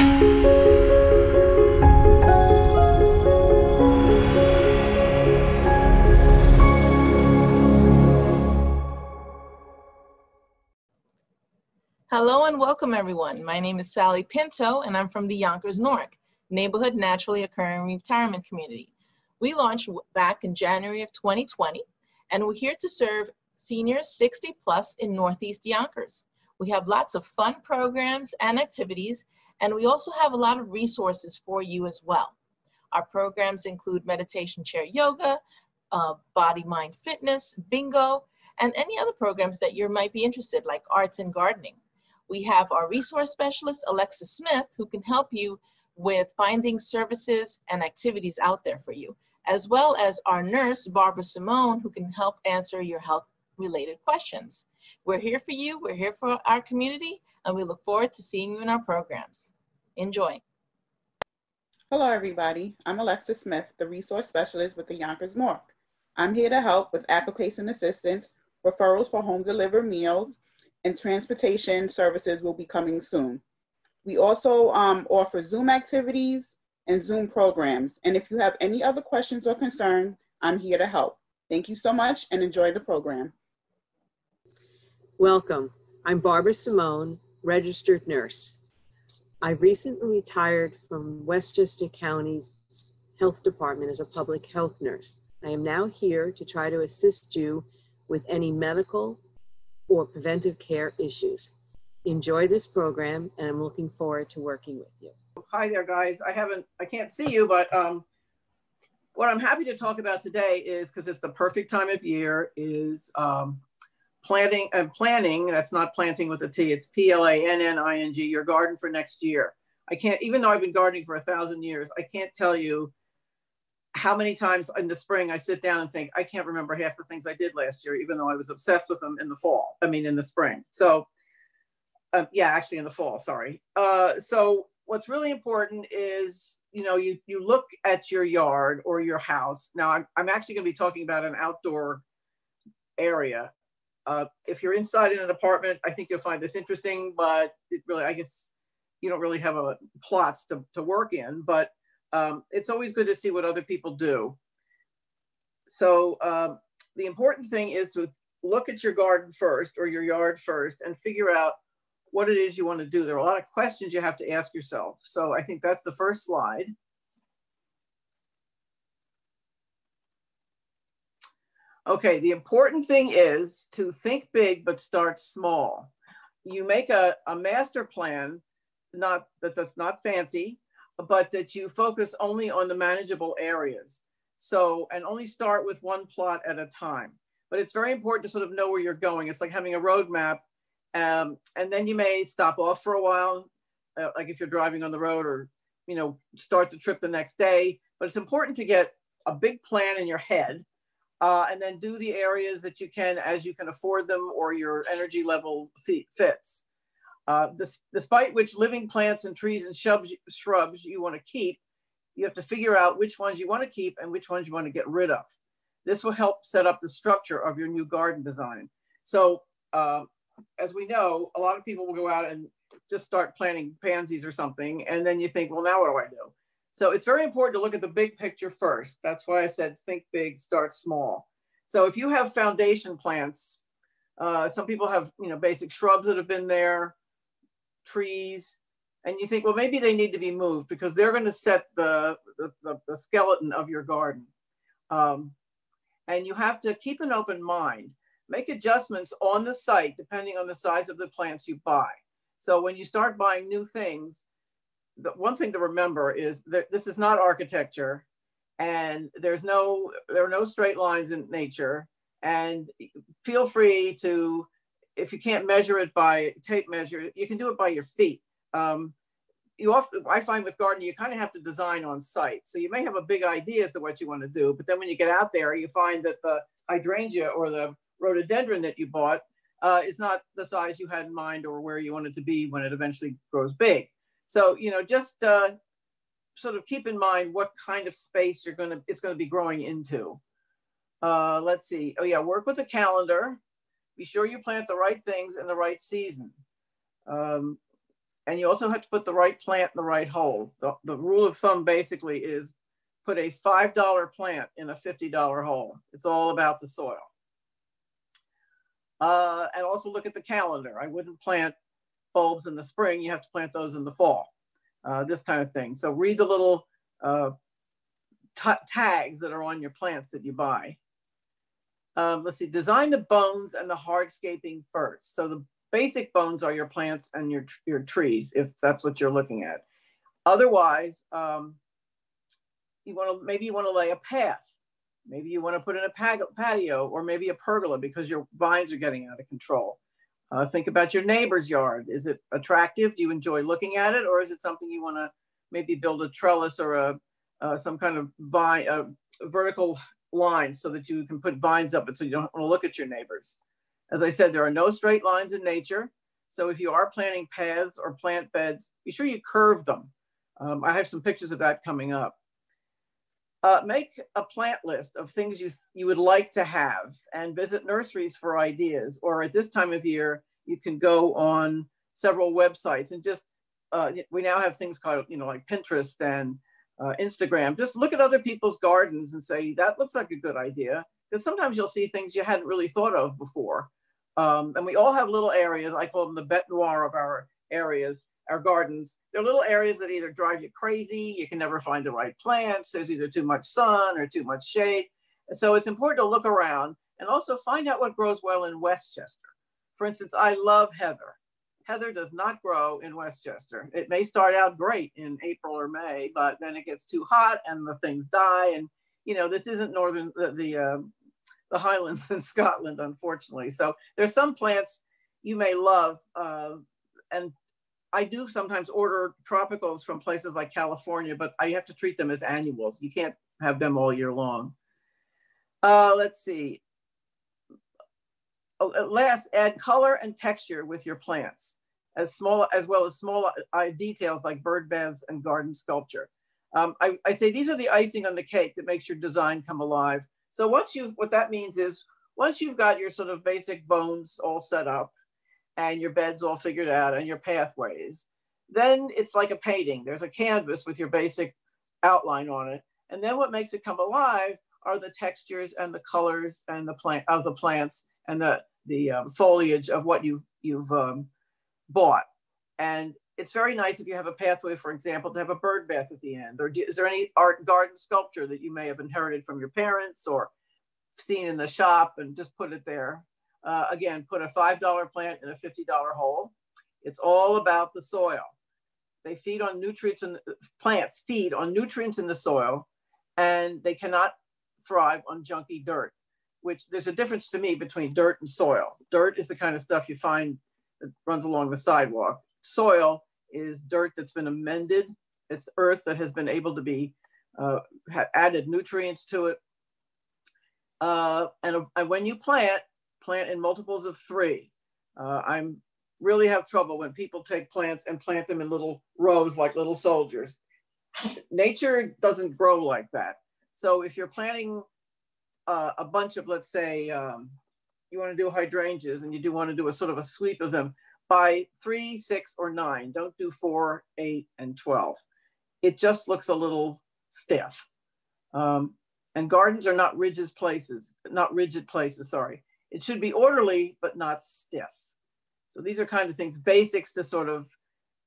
Hello and welcome everyone. My name is Sally Pinto and I'm from the Yonkers Newark Neighborhood Naturally Occurring Retirement Community. We launched back in January of 2020 and we're here to serve seniors 60 plus in Northeast Yonkers. We have lots of fun programs and activities, and we also have a lot of resources for you as well. Our programs include meditation chair yoga, body mind fitness, bingo, and any other programs that you might be interested, like arts and gardening. We have our resource specialist, Alexa Smith, who can help you with finding services and activities out there for you, as well as our nurse, Barbara Simone, who can help answer your health-related questions. We're here for you, we're here for our community, and we look forward to seeing you in our programs. Enjoy. Hello, everybody. I'm Alexa Smith, the resource specialist with the Yonkers Newark. I'm here to help with application assistance, referrals for home delivered meals, and transportation services will be coming soon. We also offer Zoom activities and Zoom programs. And if you have any other questions or concerns, I'm here to help. Thank you so much and enjoy the program. Welcome. I'm Barbara Simone, registered nurse. I recently retired from Westchester County's Health Department as a public health nurse. I am now here to try to assist you with any medical or preventive care issues. Enjoy this program, and I'm looking forward to working with you. Hi there, guys. I can't see you, but what I'm happy to talk about today is, because it's the perfect time of year, is planning. That's not planting with a T, it's planning, your garden for next year. I can't, even though I've been gardening for 1,000 years, I can't tell you how many times in the spring I sit down and think, I can't remember half the things I did last year, even though I was obsessed with them in the fall. I mean, in the spring. So yeah, actually in the fall, sorry. So what's really important is, you look at your yard or your house. Now I'm actually gonna be talking about an outdoor area. If you're inside in an apartment, I think you'll find this interesting, but it really, I guess you don't really have plots to work in, but it's always good to see what other people do. So the important thing is to look at your garden first or your yard first and figure out what it is you want to do. There are a lot of questions you have to ask yourself. So I think that's the first slide. Okay, the important thing is to think big, but start small. You make a master plan, that's not fancy, but that you focus only on the manageable areas. So, and only start with one plot at a time. But it's very important to sort of know where you're going. It's like having a roadmap. And then you may stop off for a while, like if you're driving on the road, or, start the trip the next day. But it's important to get a big plan in your head and then do the areas that you can as you can afford them or your energy level fits. Despite which living plants and trees and shrubs you want to keep, you have to figure out which ones you want to keep and which ones you want to get rid of. This will help set up the structure of your new garden design. So as we know, a lot of people will go out and just start planting pansies or something. And then you think, well, now what do I do? So it's very important to look at the big picture first. That's why I said, think big, start small. So if you have foundation plants, some people have, basic shrubs that have been there, trees, and you think, well, maybe they need to be moved because they're going to set the skeleton of your garden. And you have to keep an open mind. Make adjustments on the site depending on the size of the plants you buy. So when you start buying new things, the one thing to remember is that this is not architecture, and there are no straight lines in nature. And feel free to, if you can't measure it by tape measure, you can do it by your feet. I find with gardening, you kind of have to design on site. So you may have a big idea as to what you want to do, but then when you get out there, you find that the hydrangea or the rhododendron that you bought is not the size you had in mind or where you want it to be when it eventually grows big. So, just sort of keep in mind what kind of space it's going to be growing into. Let's see. Oh yeah, work with a calendar. Be sure you plant the right things in the right season. And you also have to put the right plant in the right hole. The rule of thumb basically is put a $5 plant in a $50 hole. It's all about the soil. And also look at the calendar. I wouldn't plant bulbs in the spring. You have to plant those in the fall, this kind of thing. So read the little tags that are on your plants that you buy. Let's see, design the bones and the hardscaping first. So the basic bones are your plants and your trees, if that's what you're looking at. Otherwise, maybe you want to lay a path. Maybe you want to put in a patio or maybe a pergola because your vines are getting out of control. Think about your neighbor's yard. Is it attractive? Do you enjoy looking at it? Or is it something you want to maybe build a trellis or some kind of vine, vertical line so that you can put vines up it so you don't want to look at your neighbors? As I said, there are no straight lines in nature. So if you are planting paths or plant beds, be sure you curve them. I have some pictures of that coming up. Make a plant list of things you would like to have and visit nurseries for ideas. Or at this time of year, you can go on several websites and just, we now have things called, like Pinterest and Instagram. Just look at other people's gardens and say, that looks like a good idea. Because sometimes you'll see things you hadn't really thought of before. And we all have little areas, I call them the bête noire of our areas, our gardens. They're little areas that either drive you crazy, you can never find the right plants, there's either too much sun or too much shade. So it's important to look around and also find out what grows well in Westchester. For instance, I love heather. Heather does not grow in Westchester. It may start out great in April or May, but then it gets too hot and the things die. And this isn't the Highlands in Scotland, unfortunately. So there's some plants you may love, and I do sometimes order tropicals from places like California, but I have to treat them as annuals. You can't have them all year long. Let's see. Last, add color and texture with your plants, as well as small details like bird baths and garden sculpture. I say these are the icing on the cake that makes your design come alive. So what that means is once you've got your sort of basic bones all set up and your beds all figured out and your pathways, then it's like a painting. There's a canvas with your basic outline on it. And then what makes it come alive are the textures and the colors and the plants and the foliage of what you've bought. And it's very nice if you have a pathway, for example, to have a bird bath at the end. Or is there any art garden sculpture that you may have inherited from your parents or seen in the shop and just put it there? Again, put a $5 plant in a $50 hole. It's all about the soil. They feed on nutrients, and plants feed on nutrients in the soil, and they cannot thrive on junky dirt, which there's a difference to me between dirt and soil. Dirt is the kind of stuff you find that runs along the sidewalk. Soil is dirt that's been amended. It's earth that has been able to be added nutrients to it. And when you plant in multiples of 3. I really have trouble when people take plants and plant them in little rows like little soldiers. Nature doesn't grow like that. So if you're planting a bunch of, let's say, you want to do hydrangeas and you do want to do a sort of a sweep of them, by 3, 6, or 9. Don't do 4, 8, and 12. It just looks a little stiff. And gardens are not rigid places, sorry. It should be orderly, but not stiff. So these are kind of things, basics to sort of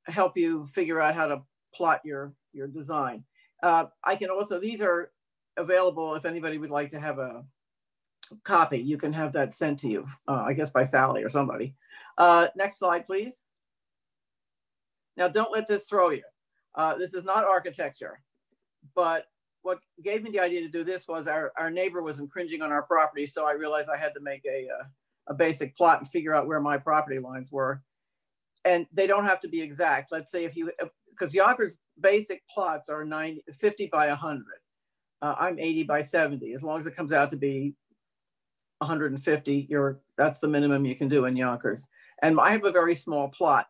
help you figure out how to plot your design. I can also, these are available if anybody would like to have a copy. You can have that sent to you, I guess by Sally or somebody. Next slide, please. Now, don't let this throw you. This is not architecture, but what gave me the idea to do this was our neighbor was infringing on our property. So I realized I had to make a basic plot and figure out where my property lines were. And they don't have to be exact. Let's say because Yonkers basic plots are 50 by 100. I'm 80 by 70. As long as it comes out to be 150, that's the minimum you can do in Yonkers. And I have a very small plot.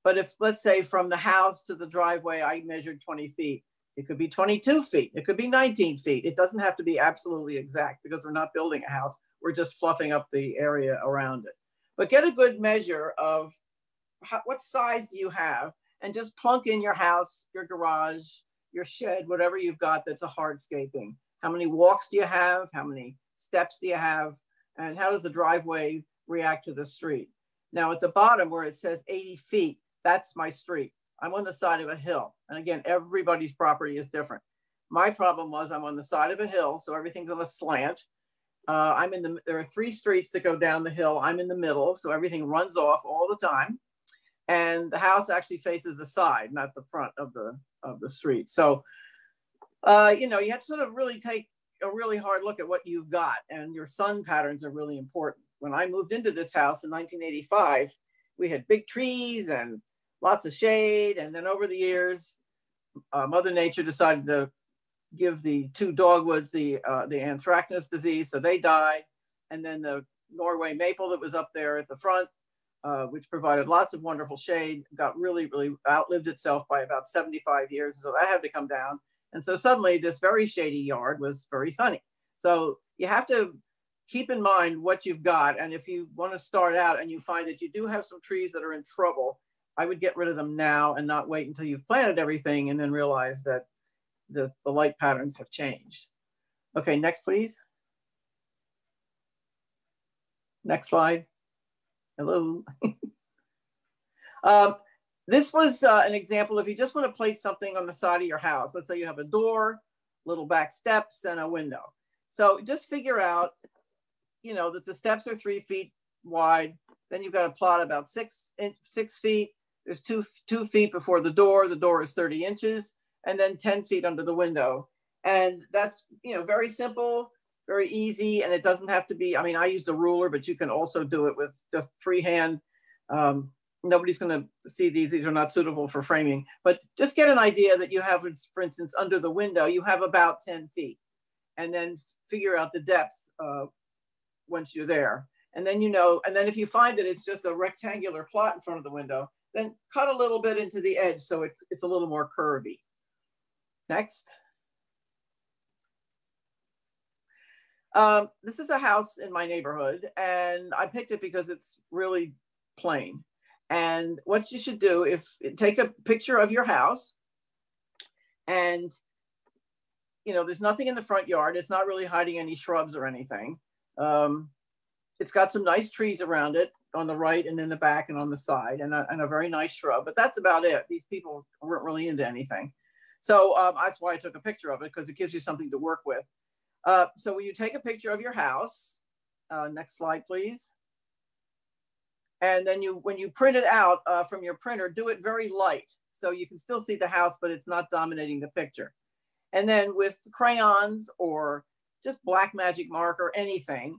But if, let's say, from the house to the driveway, I measured 20 feet, it could be 22 feet, it could be 19 feet. It doesn't have to be absolutely exact because we're not building a house. We're just fluffing up the area around it. But get a good measure of what size do you have and just plunk in your house, your garage, your shed, whatever you've got that's a hardscaping. How many walks do you have? How many steps do you have? And how does the driveway react to the street? Now at the bottom where it says 80 feet, that's my street. I'm on the side of a hill. And again, everybody's property is different. My problem was I'm on the side of a hill, so everything's on a slant. There are 3 streets that go down the hill. I'm in the middle, so everything runs off all the time. And the house actually faces the side, not the front of the street. So, you know, you have to sort of really take a really hard look at what you've got, and your sun patterns are really important. When I moved into this house in 1985, we had big trees and lots of shade. And then over the years, Mother Nature decided to give the 2 dogwoods the anthracnose disease, so they died. And then the Norway maple that was up there at the front, which provided lots of wonderful shade, got really, really outlived itself by about 75 years. So that had to come down. And so suddenly this very shady yard was very sunny. So you have to keep in mind what you've got. And if you want to start out and you find that you do have some trees that are in trouble, I would get rid of them now and not wait until you've planted everything and then realize that the light patterns have changed. Okay, next, please. Next slide. Hello. This was an example if you just want to place something on the side of your house. Let's say you have a door, little back steps, and a window. So just figure out, you know, that the steps are 3 feet wide. Then you've got a plot about 6 feet. There's two feet before the door. The door is 30 inches, and then 10 feet under the window. And that's, you know, very simple, very easy, and it doesn't have to be, I mean, I used a ruler, but you can also do it with just freehand. Nobody's going to see these. These are not suitable for framing, but just get an idea that you have, for instance, under the window, you have about 10 feet, and then figure out the depth once you're there. And then, you know, and then if you find that it's just a rectangular plot in front of the window, then cut a little bit into the edge so it's a little more curvy. Next. This is a house in my neighborhood, and I picked it because it's really plain. And what you should do, take a picture of your house, and, you know, there's nothing in the front yard. It's not really hiding any shrubs or anything. It's got some nice trees around it on the right and in the back and on the side, and a very nice shrub, but that's about it. These people weren't really into anything. So that's why I took a picture of it, because it gives you something to work with. So when you take a picture of your house, next slide, please. And then when you print it out from your printer, do it very light. So you can still see the house, but it's not dominating the picture. And then with crayons or just black magic mark or anything,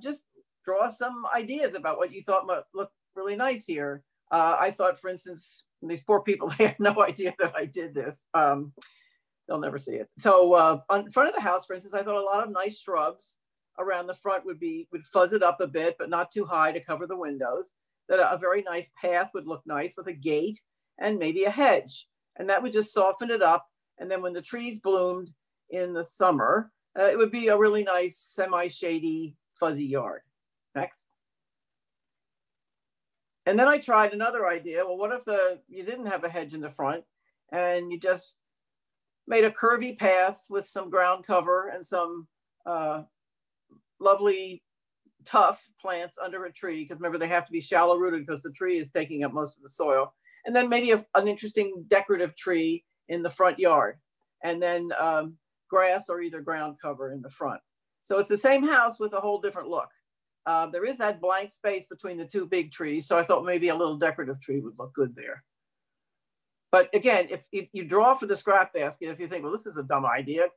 just draw some ideas about what you thought might look really nice here. I thought, for instance, these poor people, they have no idea that I did this. They'll never see it. So on front of the house, for instance, I thought a lot of nice shrubs around the front would fuzz it up a bit, but not too high to cover the windows. That a very nice path would look nice with a gate and maybe a hedge. And that would just soften it up. And then when the trees bloomed in the summer, it would be a really nice semi-shady, fuzzy yard. Next. And then I tried another idea. Well, what if you didn't have a hedge in the front and you just made a curvy path with some ground cover and some lovely tough plants under a tree, because remember, they have to be shallow rooted because the tree is taking up most of the soil. And then maybe an interesting decorative tree in the front yard, and then grass or either ground cover in the front. So it's the same house with a whole different look. There is that blank space between the 2 big trees, so I thought maybe a little decorative tree would look good there. But again, if you draw for the scrap basket, if you think, well, this is a dumb idea,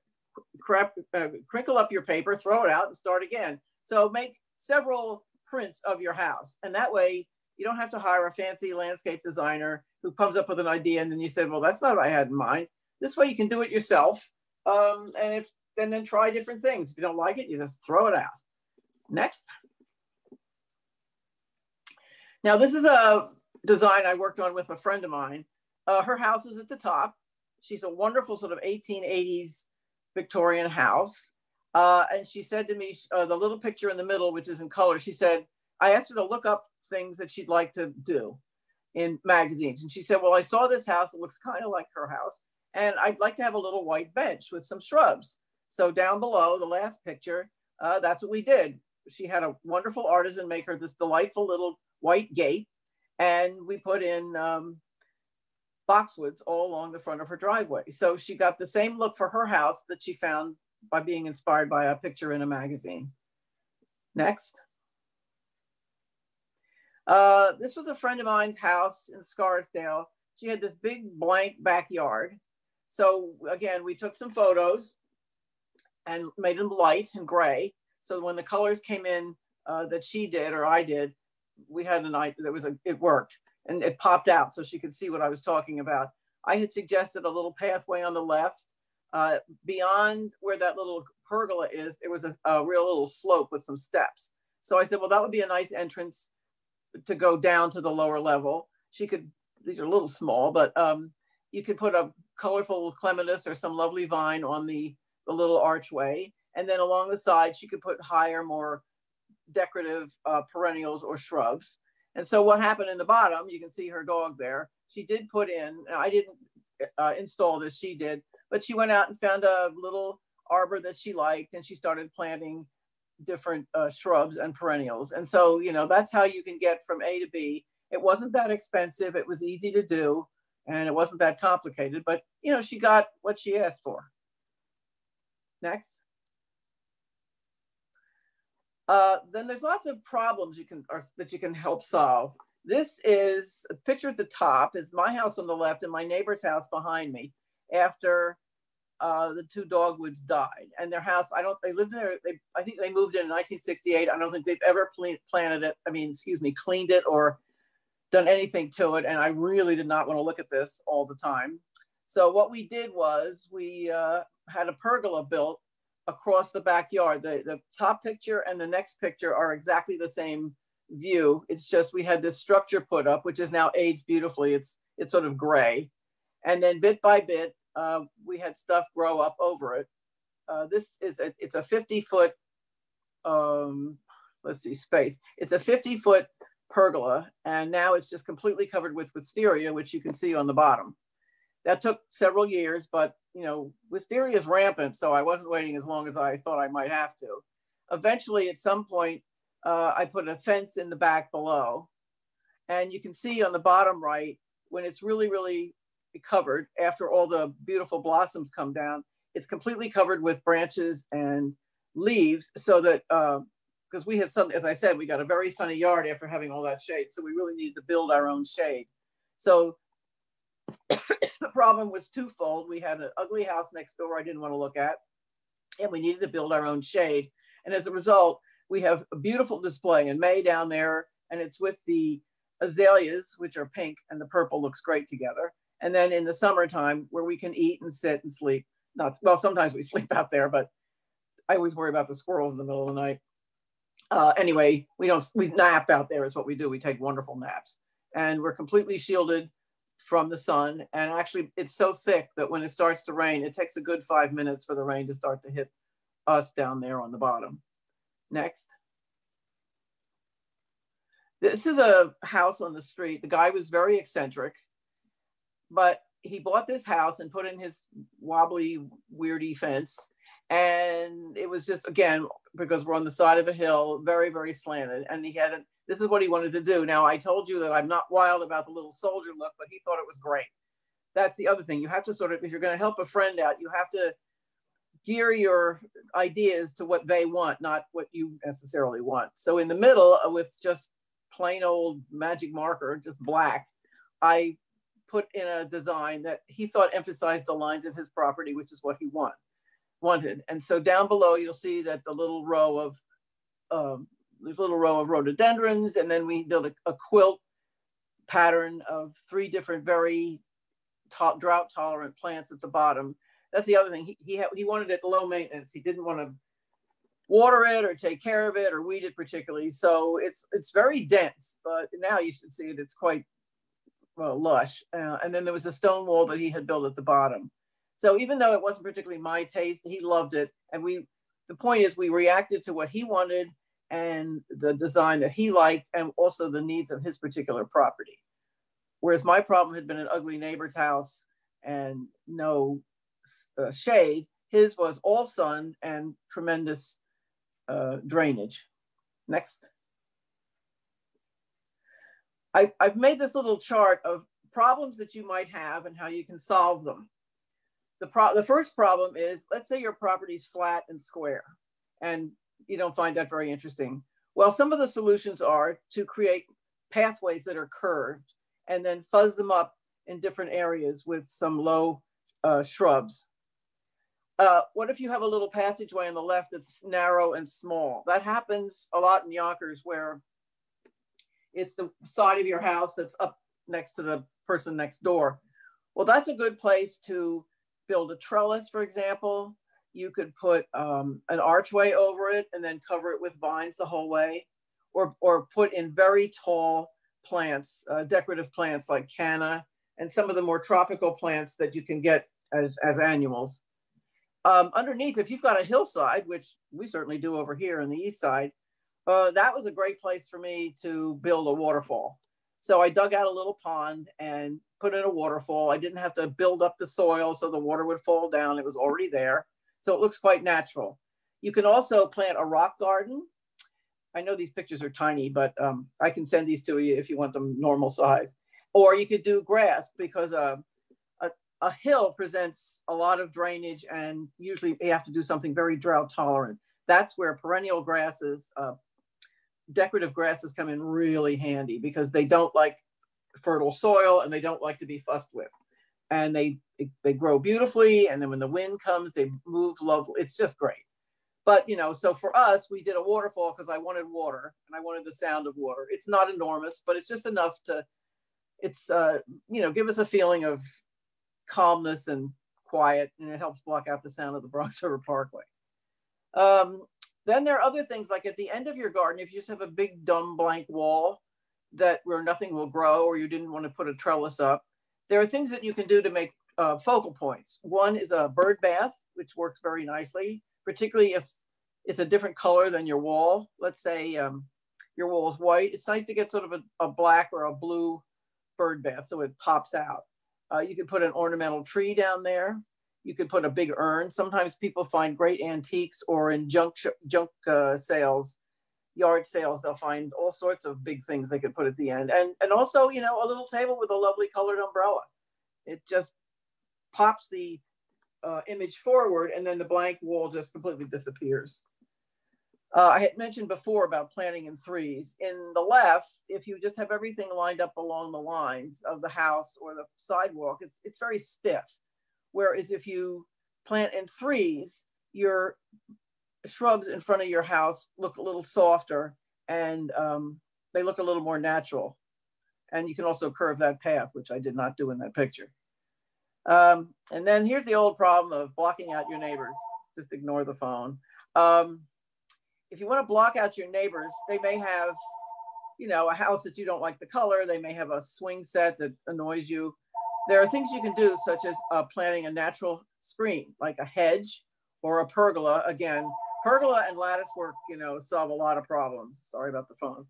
crinkle up your paper, throw it out, and start again. So make several prints of your house, and that way you don't have to hire a fancy landscape designer who comes up with an idea and then you say, well, that's not what I had in mind. This way you can do it yourself, and then try different things. If you don't like it, you just throw it out. Next. Now this is a design I worked on with a friend of mine. Her house is at the top. She's a wonderful sort of 1880s Victorian house. And she said to me, the little picture in the middle, which is in color, she said, I asked her to look up things that she'd like to do. in magazines. And she said, well, I saw this house. It looks kind of like her house. And I'd like to have a little white bench with some shrubs. So down below, the last picture, that's what we did. She had a wonderful artisan make her this delightful little white gate. And we put in boxwoods all along the front of her driveway. So she got the same look for her house that she found by being inspired by a picture in a magazine. Next. This was a friend of mine's house in Scarsdale. She had this big blank backyard. So again, we took some photos and made them light and gray. So when the colors came in that she did or I did, we had an idea that it worked and it popped out so she could see what I was talking about. I had suggested a little pathway on the left. Beyond where that little pergola is, there was a real little slope with some steps. So I said, well, that would be a nice entrance to go down to the lower level. She could, these are a little small, but you could put a colorful clematis or some lovely vine on the little archway. And then along the side, she could put higher, more decorative perennials or shrubs. And so what happened in the bottom, you can see her dog there. She did put in, I didn't install this, she did, but she went out and found a little arbor that she liked and she started planting different shrubs and perennials. And so, you know, that's how you can get from A to B. It wasn't that expensive. It was easy to do and it wasn't that complicated, but you know, she got what she asked for. Next. Then there's lots of problems that you can help solve. This is a picture at the top is my house on the left and my neighbor's house behind me after the two dogwoods died. And their house, they lived there, I think they moved in 1968. I don't think they've ever cleaned it or done anything to it. And I really did not want to look at this all the time. So what we did was we had a pergola built across the backyard. The top picture and the next picture are exactly the same view. It's just we had this structure put up, which is now aged beautifully. It's sort of gray. And then bit by bit, we had stuff grow up over it. It's a 50-foot, space. It's a 50-foot pergola, and now it's just completely covered with wisteria, which you can see on the bottom. That took several years, but you know, wisteria is rampant, so I wasn't waiting as long as I thought I might have to. Eventually, at some point, I put a fence in the back below, and you can see on the bottom right, when it's really, really covered, after all the beautiful blossoms come down, it's completely covered with branches and leaves, so that, because we had some, as I said, we got a very sunny yard after having all that shade, so we really needed to build our own shade. So the problem was twofold. We had an ugly house next door I didn't want to look at, and we needed to build our own shade. And as a result, we have a beautiful display in May down there, and it's with the azaleas, which are pink, and the purple looks great together. And then in the summertime, where we can eat and sit and sleep. Well, sometimes we sleep out there, but I always worry about the squirrels in the middle of the night. Anyway, we nap out there is what we do. We take wonderful naps, and we're completely shielded from the sun. And actually it's so thick that when it starts to rain, it takes a good 5 minutes for the rain to start to hit us down there on the bottom. Next. This is a house on the street. The guy was very eccentric, but he bought this house and put in his wobbly, weirdy fence. And it was just, again, because we're on the side of a hill, very, very slanted. And this is what he wanted to do. Now, I told you that I'm not wild about the little soldier look, but he thought it was great. That's the other thing. You have to sort of, if you're going to help a friend out, you have to gear your ideas to what they want, not what you necessarily want. So in the middle, with just plain old magic marker, just black, I put in a design that he thought emphasized the lines of his property, which is what he wanted. And so down below, you'll see that the little row of there's a little row of rhododendrons, and then we built a quilt pattern of 3 different very drought tolerant plants at the bottom. That's the other thing. He wanted it low maintenance. He didn't want to water it or take care of it or weed it particularly. So it's very dense, but now you should see it. It's quite lush. And then there was a stone wall that he had built at the bottom. So even though it wasn't particularly my taste, he loved it. And the point is we reacted to what he wanted and the design that he liked, and also the needs of his particular property. Whereas my problem had been an ugly neighbor's house and no shade. His was all sun and tremendous drainage. Next. I've made this little chart of problems that you might have and how you can solve them. The first problem is, let's say your property's flat and square, and you don't find that very interesting. Well, some of the solutions are to create pathways that are curved and then fuzz them up in different areas with some low shrubs. What if you have a little passageway on the left that's narrow and small? That happens a lot in Yonkers, where it's the side of your house that's up next to the person next door. Well, that's a good place to build a trellis, for example. You could put an archway over it and then cover it with vines the whole way, or put in very tall plants, decorative plants like canna, and some of the more tropical plants that you can get as annuals. Underneath, if you've got a hillside, which we certainly do over here on the east side, that was a great place for me to build a waterfall. So I dug out a little pond and put in a waterfall. I didn't have to build up the soil so the water would fall down. It was already there. So it looks quite natural. You can also plant a rock garden. I know these pictures are tiny, but I can send these to you if you want them normal size. Or you could do grass, because a hill presents a lot of drainage, and usually you have to do something very drought tolerant. That's where perennial grasses, decorative grasses come in really handy, because they don't like fertile soil and they don't like to be fussed with. And they grow beautifully, and then when the wind comes, they move lovely. It's just great. But, you know, so for us, we did a waterfall because I wanted water and I wanted the sound of water. It's not enormous, but it's just enough to, you know, give us a feeling of calmness and quiet, and it helps block out the sound of the Bronx River Parkway. Then there are other things, like at the end of your garden, if you just have a big dumb blank wall where nothing will grow, or you didn't want to put a trellis up, there are things that you can do to make focal points. One is a bird bath, which works very nicely, particularly if it's a different color than your wall. Let's say your wall is white. It's nice to get sort of a black or a blue bird bath so it pops out. You could put an ornamental tree down there. You could put a big urn. Sometimes people find great antiques, or in junk sales, yard sales, they'll find all sorts of big things they could put at the end. And also, you know, a little table with a lovely colored umbrella. It just pops the image forward, and then the blank wall just completely disappears. I had mentioned before about planting in threes. In the left, if you just have everything lined up along the lines of the house or the sidewalk, it's very stiff. Whereas if you plant in threes, your shrubs in front of your house look a little softer, and they look a little more natural. And you can also curve that path, which I did not do in that picture. And then here's the old problem of blocking out your neighbors. Just ignore the phone. If you want to block out your neighbors, they may have, you know, a house that you don't like the color. They may have a swing set that annoys you. There are things you can do, such as planting a natural screen, like a hedge or a pergola. Again, pergola and lattice work, you know, solve a lot of problems. Sorry about the phone.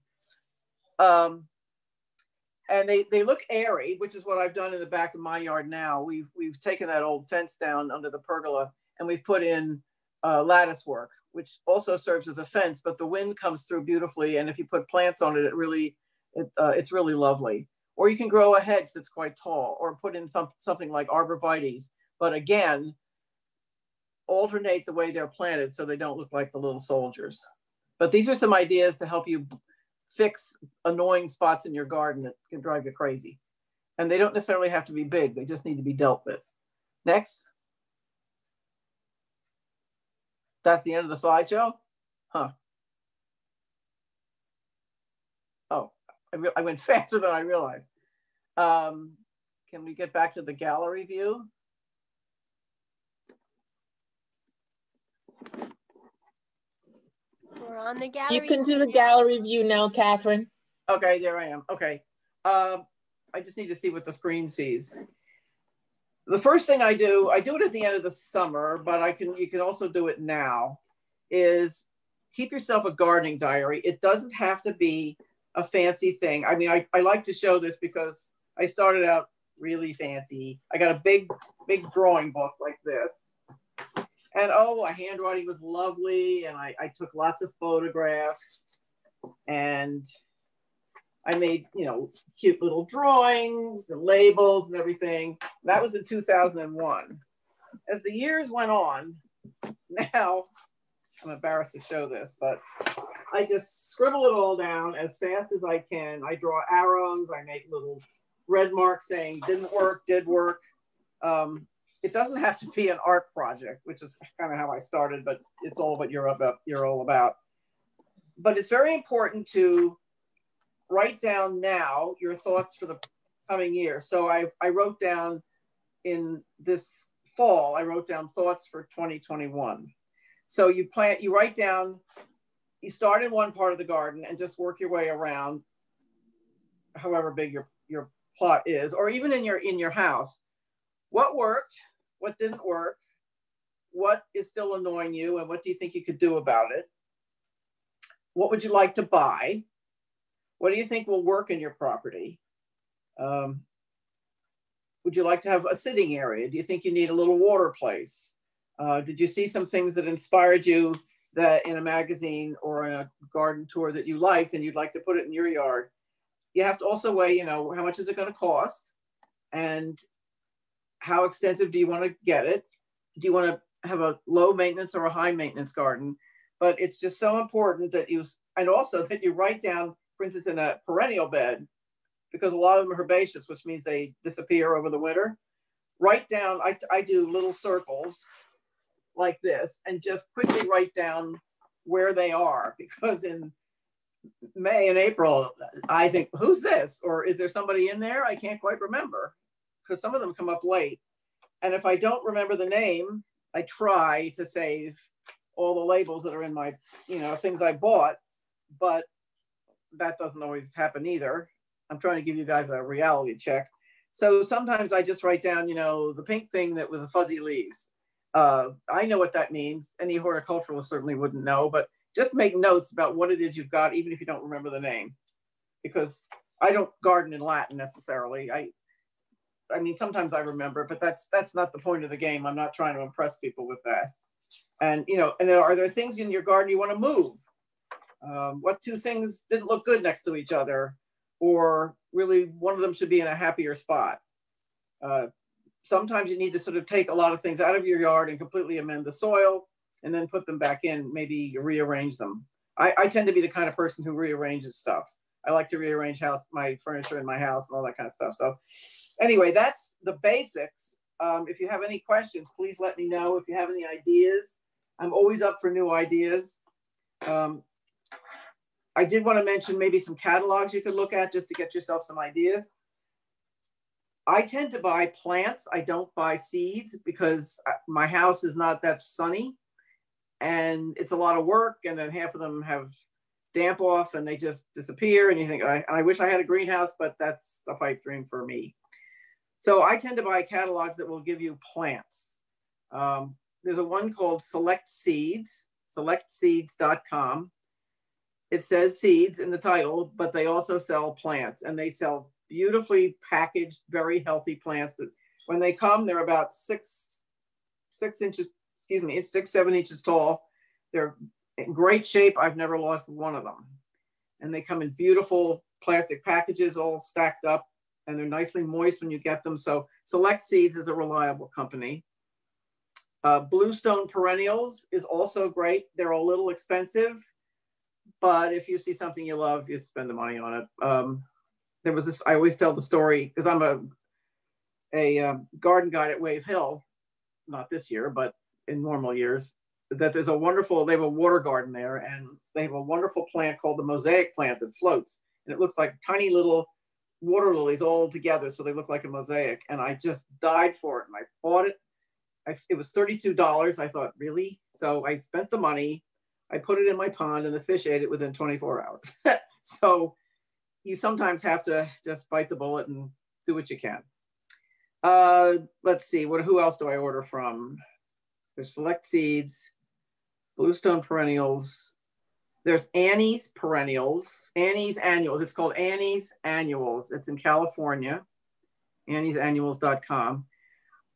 And they look airy, which is what I've done in the back of my yard now. We've taken that old fence down under the pergola, and we've put in lattice work, which also serves as a fence, but the wind comes through beautifully. And if you put plants on it, it's really lovely. Or you can grow a hedge that's quite tall, or put in something like arborvitaes. But again, alternate the way they're planted so they don't look like the little soldiers. But these are some ideas to help you fix annoying spots in your garden that can drive you crazy. And they don't necessarily have to be big. They just need to be dealt with. Next. That's the end of the slideshow? Huh. Oh, I went faster than I realized. Can we get back to the gallery view? We're on the gallery. You can do the gallery view now, Catherine. Okay, there I am. Okay. I just need to see what the screen sees. The first thing I do it at the end of the summer, but you can also do it now, is keep yourself a gardening diary. It doesn't have to be a fancy thing. I mean, I like to show this because I started out really fancy. I got a big drawing book like this. And oh, my handwriting was lovely. And I took lots of photographs. And I made, you know, cute little drawings and labels and everything. That was in 2001. As the years went on, now I'm embarrassed to show this, but I just scribble it all down as fast as I can. I draw arrows, I make little red marks saying didn't work, did work. It doesn't have to be an art project, which is kind of how I started, but it's all what you're all about. But it's very important to write down now your thoughts for the coming year. So I wrote down in this fall, I wrote down thoughts for 2021. So you write down, you start in one part of the garden and just work your way around, however big your plot is, or even in your house. What worked? What didn't work? What is still annoying you? And what do you think you could do about it? What would you like to buy? What do you think will work in your property? Would you like to have a sitting area? Do you think you need a little water place? Did you see some things that inspired you that in a magazine or in a garden tour that you liked and you'd like to put it in your yard? You have to also weigh, you know, how much is it going to cost and how extensive do you want to get it? Do you want to have a low maintenance or a high maintenance garden? But it's just so important that and also that you write down, for instance, in a perennial bed, because a lot of them are herbaceous, which means they disappear over the winter. Write down, I do little circles like this and just quickly write down where they are, because in May and April, I think, who's this? Or is there somebody in there? I can't quite remember, because some of them come up late. And if I don't remember the name, I try to save all the labels that are in my, you know, things I bought, but that doesn't always happen either. I'm trying to give you guys a reality check. So sometimes I just write down, you know, the pink thing that with the fuzzy leaves. I know what that means. Any horticulturalist certainly wouldn't know, but just make notes about what it is you've got, even if you don't remember the name, because I don't garden in Latin necessarily. I mean, sometimes I remember, but that's not the point of the game. I'm not trying to impress people with that. And, you know, and are there things in your garden you want to move? What two things didn't look good next to each other? Or really one of them should be in a happier spot. Sometimes you need to sort of take a lot of things out of your yard and completely amend the soil and then put them back in, maybe you rearrange them. I tend to be the kind of person who rearranges stuff. I like to rearrange my furniture in my house and all that kind of stuff. So anyway, that's the basics. If you have any questions, please let me know. If you have any ideas, I'm always up for new ideas. I did want to mention maybe some catalogs you could look at just to get yourself some ideas. I tend to buy plants. I don't buy seeds because my house is not that sunny and it's a lot of work. And then half of them have damp off and they just disappear. And you think, I wish I had a greenhouse, but that's a pipe dream for me. So I tend to buy catalogs that will give you plants. There's a one called Select Seeds, selectseeds.com. It says seeds in the title, but they also sell plants, and they sell beautifully packaged, very healthy plants that when they come, they're about 6 inches, 7 inches tall. They're in great shape. I've never lost one of them. And they come in beautiful plastic packages all stacked up, and they're nicely moist when you get them. So Select Seeds is a reliable company. Bluestone Perennials is also great. They're a little expensive, but if you see something you love, you spend the money on it. There was this, I always tell the story because I'm a garden guide at Wave Hill, not this year, but in normal years, that there's a wonderful, they have a water garden there, and they have a wonderful plant called the Mosaic Plant that floats. And it looks like tiny little water lilies all together. So they look like a mosaic. And I just died for it. And I bought it. It was $32. I thought, really? So I spent the money. I put it in my pond and the fish ate it within 24 hours. So you sometimes have to just bite the bullet and do what you can. Let's see, who else do I order from? There's Select Seeds, Bluestone Perennials. There's Annie's Perennials, Annie's Annuals. It's called Annie's Annuals. It's in California. anniesannuals.com.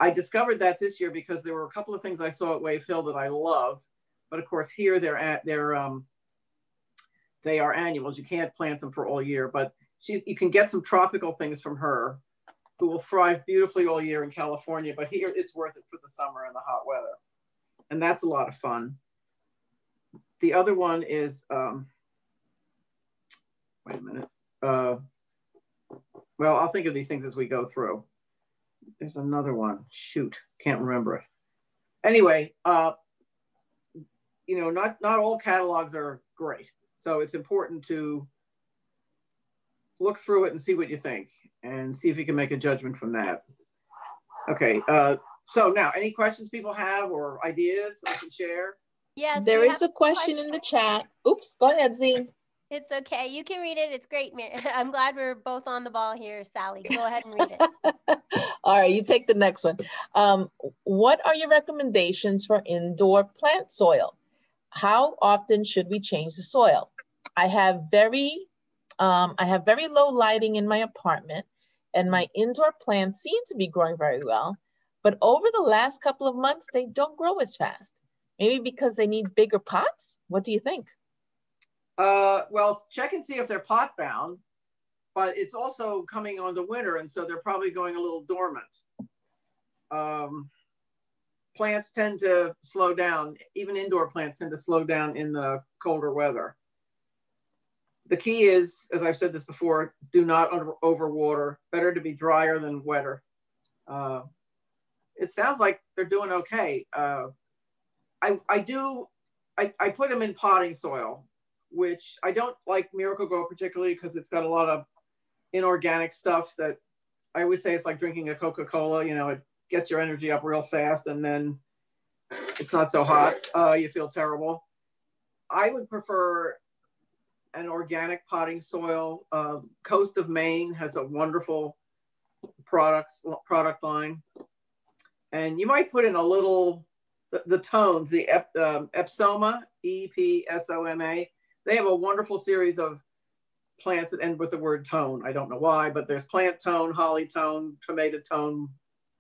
I discovered that this year because there were a couple of things I saw at Wave Hill that I love, but of course here they are annuals. You can't plant them for all year, but you can get some tropical things from her who will thrive beautifully all year in California, but here it's worth it for the summer and the hot weather. And that's a lot of fun. The other one is, wait a minute. Well, I'll think of these things as we go through. There's another one, shoot, can't remember it. Anyway, you know, not all catalogs are great. So it's important to look through it and see what you think and see if you can make a judgment from that. Okay, so now any questions people have or ideas I can share? Yes. There is a question in the chat. Oops, go ahead, Zine. It's okay. You can read it. It's great. I'm glad we're both on the ball here, Sally. Go ahead and read it. All right, you take the next one. What are your recommendations for indoor plant soil? How often should we change the soil? I have very low lighting in my apartment, and my indoor plants seem to be growing very well. But over the last couple of months, they don't grow as fast. Maybe because they need bigger pots? What do you think? Well, check and see if they're pot bound, but it's also coming on to winter, and so they're probably going a little dormant. Plants tend to slow down. Even indoor plants tend to slow down in the colder weather. The key is, as I've said this before, do not overwater. Better to be drier than wetter. It sounds like they're doing okay. I put them in potting soil, which I don't like Miracle-Gro particularly because it's got a lot of inorganic stuff that I always say it's like drinking a Coca-Cola. You know, it gets your energy up real fast and then it's not so hot. You feel terrible. I would prefer an organic potting soil. Coast of Maine has a wonderful product line. And you might put in a little, the tones, the Epsoma, E-P-S-O-M-A. They have a wonderful series of plants that end with the word tone. I don't know why, but there's plant tone, holly tone, tomato tone,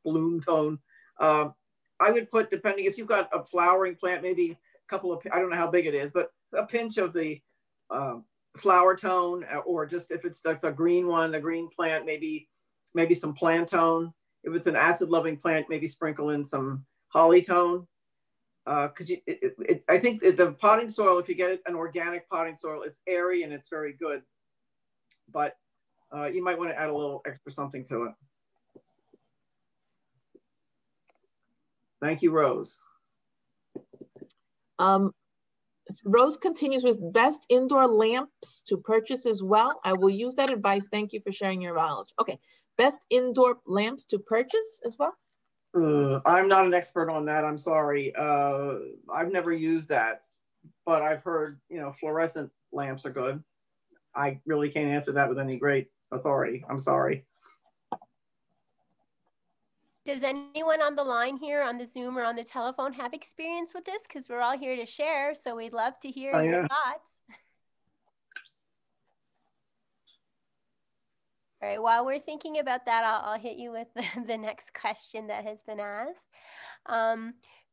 bloom tone. I would put, depending if you've got a flowering plant, maybe a couple of, I don't know how big it is, but a pinch of the flower tone, or just if it's that's a green one, a green plant, maybe some plant tone. If it's an acid loving plant, maybe sprinkle in some holly tone. Because I think the potting soil, if you get an organic potting soil, it's airy and it's very good. But you might want to add a little extra something to it. Thank you, Rose. Rose continues with best indoor lamps to purchase as well. I will use that advice. Thank you for sharing your knowledge. Okay, best indoor lamps to purchase as well. I'm not an expert on that. I'm sorry. I've never used that, but I've heard, you know, fluorescent lamps are good. I really can't answer that with any great authority. I'm sorry. Does anyone on the line here on the Zoom or on the telephone have experience with this? Because we're all here to share, so we'd love to hear your thoughts. All right, while we're thinking about that, I'll hit you with the next question that has been asked.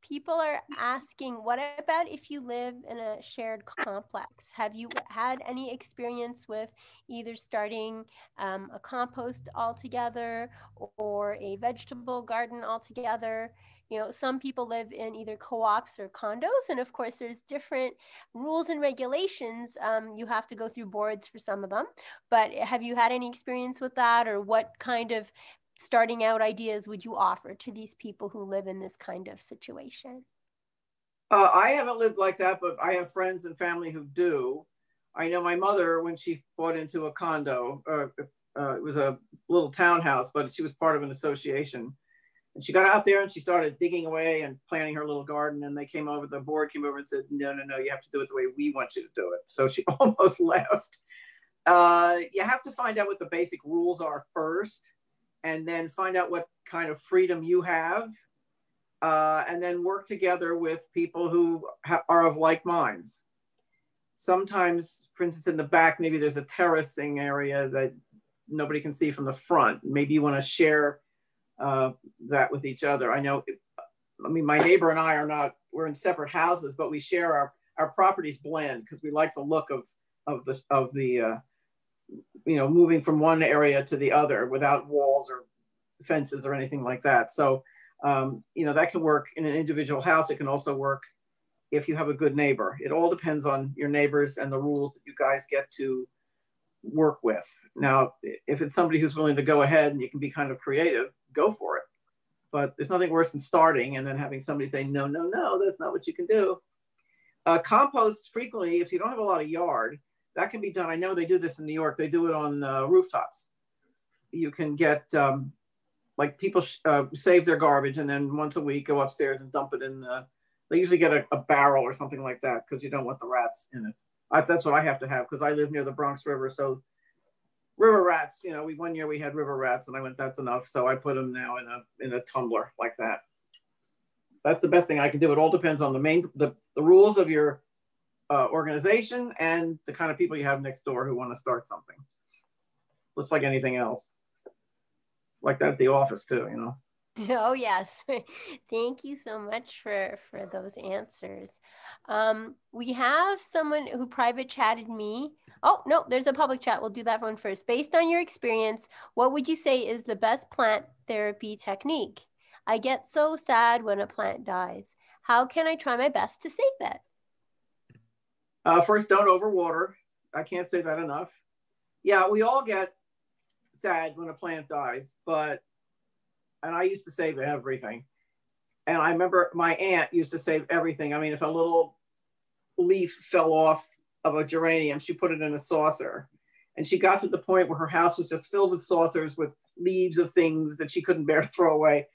People are asking, what about if you live in a shared complex? Have you had any experience with either starting a compost altogether or a vegetable garden altogether? You know, some people live in either co-ops or condos, and of course there's different rules and regulations. You have to go through boards for some of them, but have you had any experience with that, or what kind of starting out ideas would you offer to these people who live in this kind of situation? I haven't lived like that, but I have friends and family who do. I know my mother, when she bought into a condo, it was a little townhouse, but she was part of an association. And she got out there and she started digging away and planting her little garden. And the board came over and said, no, you have to do it the way we want you to do it. So she almost left. You have to find out what the basic rules are first, and then find out what kind of freedom you have, and then work together with people who are of like minds. Sometimes, for instance, in the back, maybe there's a terracing area that nobody can see from the front. Maybe you want to share that with each other. I know, I mean, my neighbor and I are not, we're in separate houses, but we share our properties blend because we like the look of the you know, moving from one area to the other without walls or fences or anything like that. So, you know, that can work in an individual house. It can also work if you have a good neighbor. It all depends on your neighbors and the rules that you guys get to work with. Now, if it's somebody who's willing to go ahead and you can be kind of creative, go for it. But there's nothing worse than starting and then having somebody say, no, no, no, that's not what you can do. Compost frequently, if you don't have a lot of yard, that can be done. I know they do this in New York. They do it on rooftops. You can get, like people save their garbage and then once a week go upstairs and dump it in the, they usually get a barrel or something like that because you don't want the rats in it. That's what I have to have because I live near the Bronx River. So river rats, you know, one year we had river rats and I went, that's enough. So I put them now in a tumbler like that. That's the best thing I can do. It all depends on the rules of your organization and the kind of people you have next door who want to start something. Just like anything else. Like that at the office too, you know. Oh, yes. Thank you so much for those answers. We have someone who private chatted me. Oh, no, there's a public chat. We'll do that one first. Based on your experience, what would you say is the best plant therapy technique? I get so sad when a plant dies. How can I try my best to save it? First, don't overwater. I can't say that enough. Yeah, we all get sad when a plant dies, and I used to save everything. And I remember my aunt used to save everything. I mean, if a little leaf fell off of a geranium, she put it in a saucer. And she got to the point where her house was just filled with saucers with leaves of things that she couldn't bear to throw away.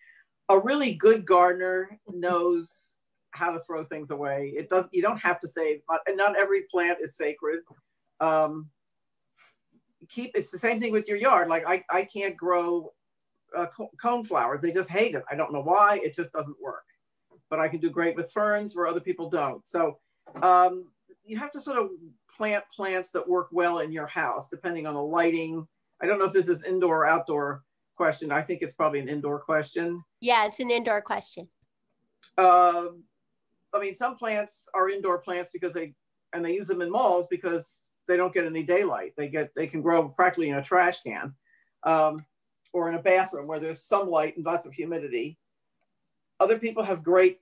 A really good gardener knows how to throw things away. You don't have to save, and not every plant is sacred. It's the same thing with your yard. Like I can't grow cone flowers. They just hate it. I don't know why. It just doesn't work. But I can do great with ferns where other people don't. So you have to sort of plant plants that work well in your house, depending on the lighting. I don't know if this is indoor or outdoor question. I think it's probably an indoor question. Yeah, it's an indoor question. I mean, some plants are indoor plants because they use them in malls because they don't get any daylight. They can grow practically in a trash can or in a bathroom where there's some light and lots of humidity. Other people have great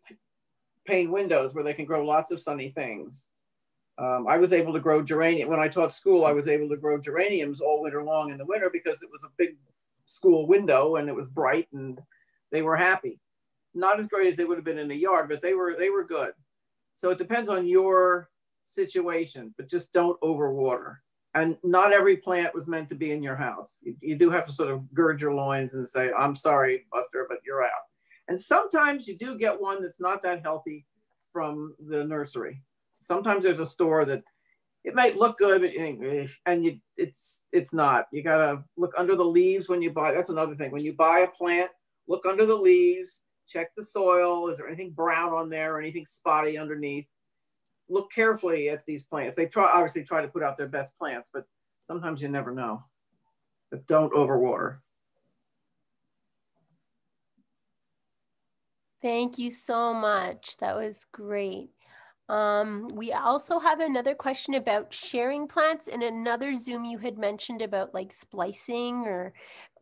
pane windows where they can grow lots of sunny things. I was able to grow geranium. When I taught school, I was able to grow geraniums all winter long in the winter because it was a big school window and it was bright and they were happy. Not as great as they would have been in the yard, but they were good. So it depends on your situation, but just don't overwater. And not every plant was meant to be in your house. You do have to sort of gird your loins and say, I'm sorry, Buster, but you're out. And sometimes you do get one that's not that healthy from the nursery. Sometimes there's a store that it might look good, but it's not. You gotta look under the leaves when you buy. That's another thing. When you buy a plant, look under the leaves, check the soil. Is there anything brown on there or anything spotty underneath? Look carefully at these plants. They obviously try to put out their best plants, but sometimes you never know. But don't overwater. Thank you so much. That was great. We also have another question about sharing plants. In another Zoom you had mentioned about like splicing, or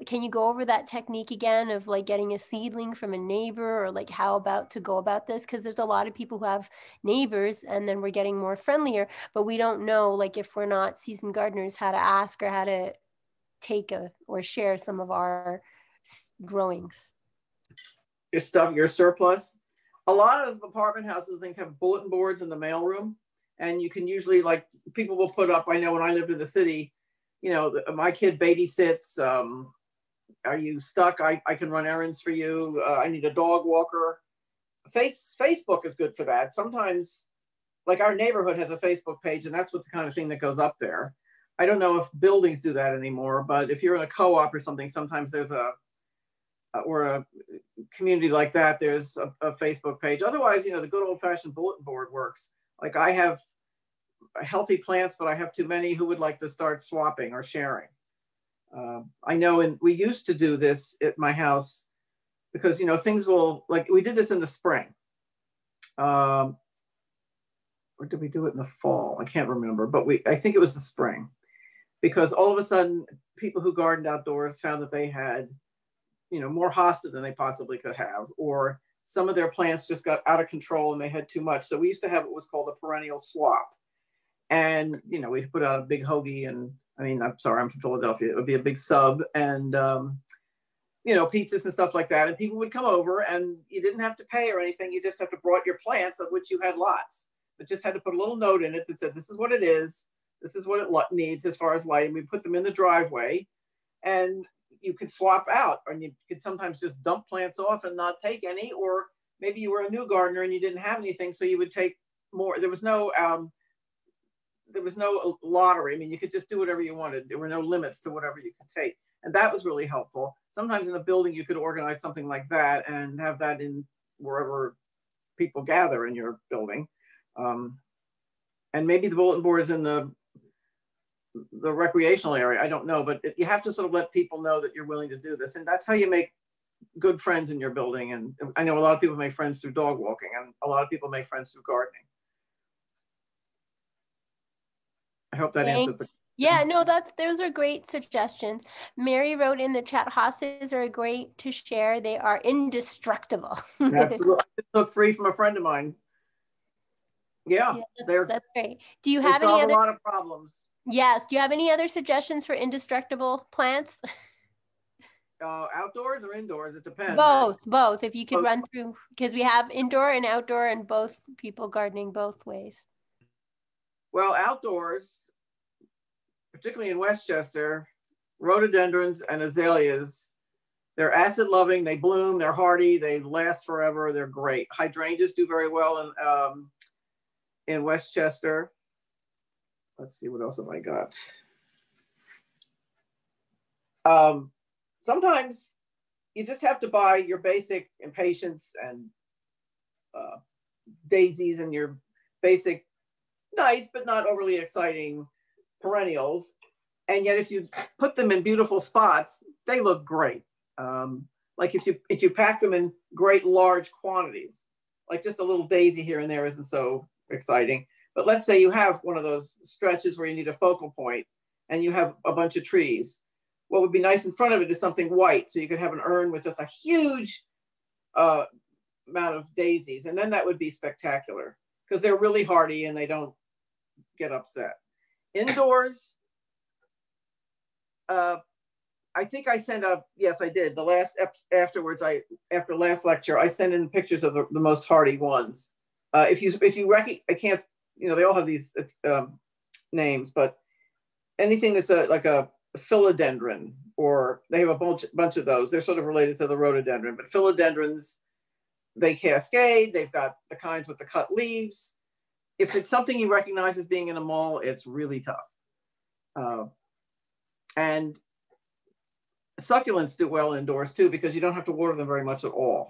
can you go over that technique again of like getting a seedling from a neighbor, or like how about to go about this? Because there's a lot of people who have neighbors and then we're getting more friendlier, but we don't know, like if we're not seasoned gardeners, how to ask or how to take or share some of our growings. Your stuff, your surplus. A lot of apartment houses and things have bulletin boards in the mailroom, and you can usually, like, people will put up, I know when I lived in the city, you know, my kid babysits, are you stuck? I can run errands for you. I need a dog walker. Facebook is good for that. Sometimes, like our neighborhood has a Facebook page, and that's what the kind of thing that goes up there. I don't know if buildings do that anymore, but if you're in a co-op or something, sometimes there's a community like that, there's a Facebook page. Otherwise, you know, the good old-fashioned bulletin board works. Like I have healthy plants, but I have too many. Who would like to start swapping or sharing? I know, and we used to do this at my house because, you know, things will, like, we did this in the spring. Or did we do it in the fall? I can't remember, but I think it was the spring, because all of a sudden people who gardened outdoors found that they had, you know, more hosta than they possibly could have, or some of their plants just got out of control and they had too much. So we used to have what was called a perennial swap. And, you know, we'd put out a big hoagie, and I mean, I'm sorry, I'm from Philadelphia. It would be a big sub and, you know, pizzas and stuff like that. And people would come over, and you didn't have to pay or anything. You just have to brought your plants, of which you had lots, but just had to put a little note in it that said, this is what it is. This is what it needs as far as light. And we put them in the driveway, and you could swap out, or you could sometimes just dump plants off and not take any, or maybe you were a new gardener and you didn't have anything, so you would take more. There was no lottery. I mean, you could just do whatever you wanted. There were no limits to whatever you could take. And that was really helpful. Sometimes in a building, you could organize something like that and have that in wherever people gather in your building. And maybe the bulletin boards in the recreational area, I don't know, but you have to sort of let people know that you're willing to do this. And that's how you make good friends in your building. And I know a lot of people make friends through dog walking, and a lot of people make friends through gardening. I hope that answers the question. Yeah, no, those are great suggestions. Mary wrote in the chat, hostas are great to share. They are indestructible. Absolutely. I just took 3 from a friend of mine. Yeah, that's great. Do you have any solve other, a lot of problems? Yes. Do you have any other suggestions for indestructible plants? Outdoors or indoors? It depends. Both. If you could run through, because we have indoor and outdoor, and both people gardening both ways. Well, outdoors, particularly in Westchester, rhododendrons and azaleas, they're acid loving, they bloom, they're hardy, they last forever, they're great. Hydrangeas do very well in Westchester. Let's see, what else have I got? Sometimes you just have to buy your basic impatiens and daisies and your basic nice but not overly exciting perennials, and yet if you put them in beautiful spots, they look great. Like if you pack them in great large quantities, like just a little daisy here and there isn't so exciting. But let's say you have one of those stretches where you need a focal point and you have a bunch of trees. What would be nice in front of it is something white, so you could have an urn with just a huge amount of daisies, and then that would be spectacular because they're really hardy and they don't get upset. Indoors, I think I sent up, yes, I did. The last afterwards, after last lecture, I sent in pictures of the most hardy ones. If you I can't, you know, they all have these names, but anything that's like a philodendron, or they have a bunch of those. They're sort of related to the rhododendron, but philodendrons, they cascade. They've got the kinds with the cut leaves. If it's something you recognize as being in a mall, it's really tough. And succulents do well indoors too, because you don't have to water them very much at all.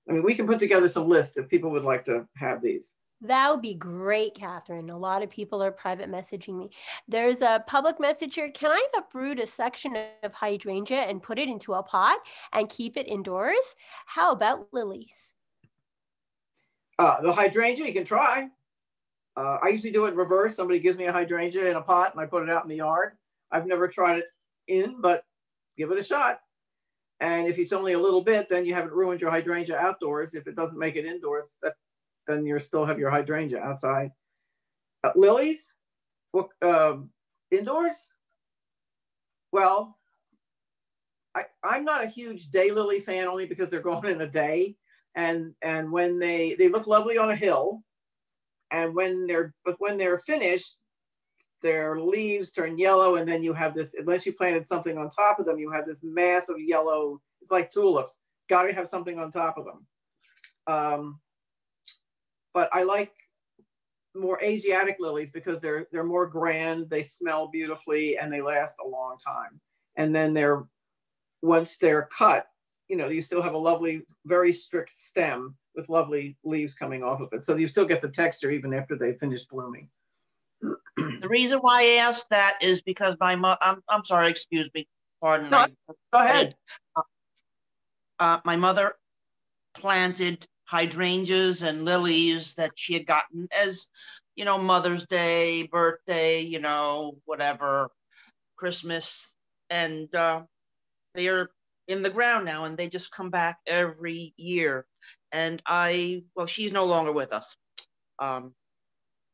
I mean, we can put together some lists if people would like to have these. That would be great, Catherine. A lot of people are private messaging me. There's a public message here. Can I uproot a section of hydrangea and put it into a pot and keep it indoors? How about lilies? The hydrangea, you can try. I usually do it in reverse. Somebody gives me a hydrangea in a pot and I put it out in the yard. I've never tried it in, but give it a shot. And if it's only a little bit, then you haven't ruined your hydrangea outdoors. If it doesn't make it indoors, then you still have your hydrangea outside. Lilies, indoors? Well, I'm not a huge daylily fan, only because they're gone in a day. And when they look lovely on a hill, and when they're finished, their leaves turn yellow, and then you have this, unless you planted something on top of them, you have this mass of yellow. It's like tulips. Got to have something on top of them. But I like more Asiatic lilies because they're more grand, they smell beautifully, and they last a long time. And then once they're cut, you know, you still have a lovely, very strict stem with lovely leaves coming off of it. So you still get the texture even after they finish blooming. The reason why I asked that is because my mother, I'm sorry, excuse me, pardon. No, go ahead. My mother planted hydrangeas and lilies that she had gotten as, you know, Mother's Day, birthday, you know, whatever, Christmas. And they are in the ground now and they just come back every year. And well, she's no longer with us.